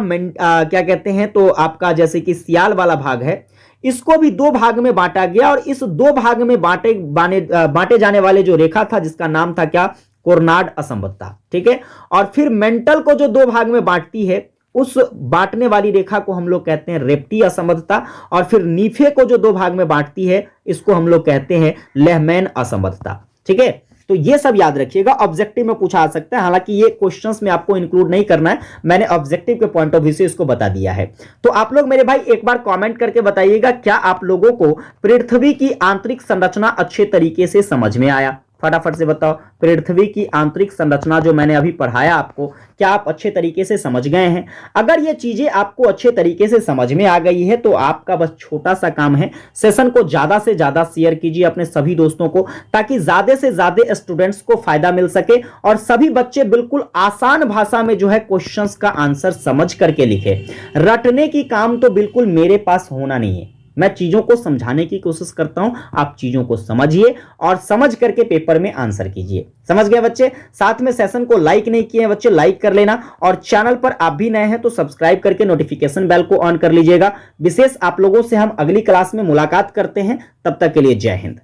क्या कहते हैं, तो आपका जैसे कि सियाल वाला भाग है, इसको भी 2 भाग में बांटा गया, और इस 2 भाग में बांटे जाने वाले जो रेखा था जिसका नाम था क्या? कोर्नाड असंबद्धता। ठीक है, और फिर मेंटल को जो 2 भाग में बांटती है, उस बांटने वाली रेखा को हम लोग कहते हैं रेप्टी असंबद्धता, और फिर नीफे को जो 2 भाग में बांटती है, इसको हम लोग कहते हैं लेहमैन असंबद्धता। ठीक है, तो ये सब याद रखिएगा, ऑब्जेक्टिव में पूछा आ सकता है। हालांकि ये क्वेश्चंस में आपको इंक्लूड नहीं करना है, मैंने ऑब्जेक्टिव के पॉइंट ऑफ व्यू से इसको बता दिया है। तो आप लोग मेरे भाई एक बार कमेंट करके बताइएगा, क्या आप लोगों को पृथ्वी की आंतरिक संरचना अच्छे तरीके से समझ में आया? फटाफट से बताओ। पृथ्वी की आंतरिक संरचना जो मैंने अभी पढ़ाया आपको, क्या आप अच्छे तरीके से समझ गए हैं? अगर ये चीजें आपको अच्छे तरीके से समझ में आ गई है तो आपका बस छोटा सा काम है, सेशन को ज्यादा से ज्यादा शेयर कीजिए अपने सभी दोस्तों को, ताकि ज्यादा से ज्यादा स्टूडेंट्स को फायदा मिल सके और सभी बच्चे बिल्कुल आसान भाषा में जो है क्वेश्चंस का आंसर समझ करके लिखे। रटने की काम तो बिल्कुल मेरे पास होना नहीं है, मैं चीजों को समझाने की कोशिश करता हूं, आप चीजों को समझिए और समझ करके पेपर में आंसर कीजिए। समझ गए बच्चे? साथ में सेशन को लाइक नहीं किए हैं बच्चे, लाइक कर लेना, और चैनल पर आप भी नए हैं तो सब्सक्राइब करके नोटिफिकेशन बेल को ऑन कर लीजिएगा। विशेष आप लोगों से हम अगली क्लास में मुलाकात करते हैं, तब तक के लिए जय हिंद।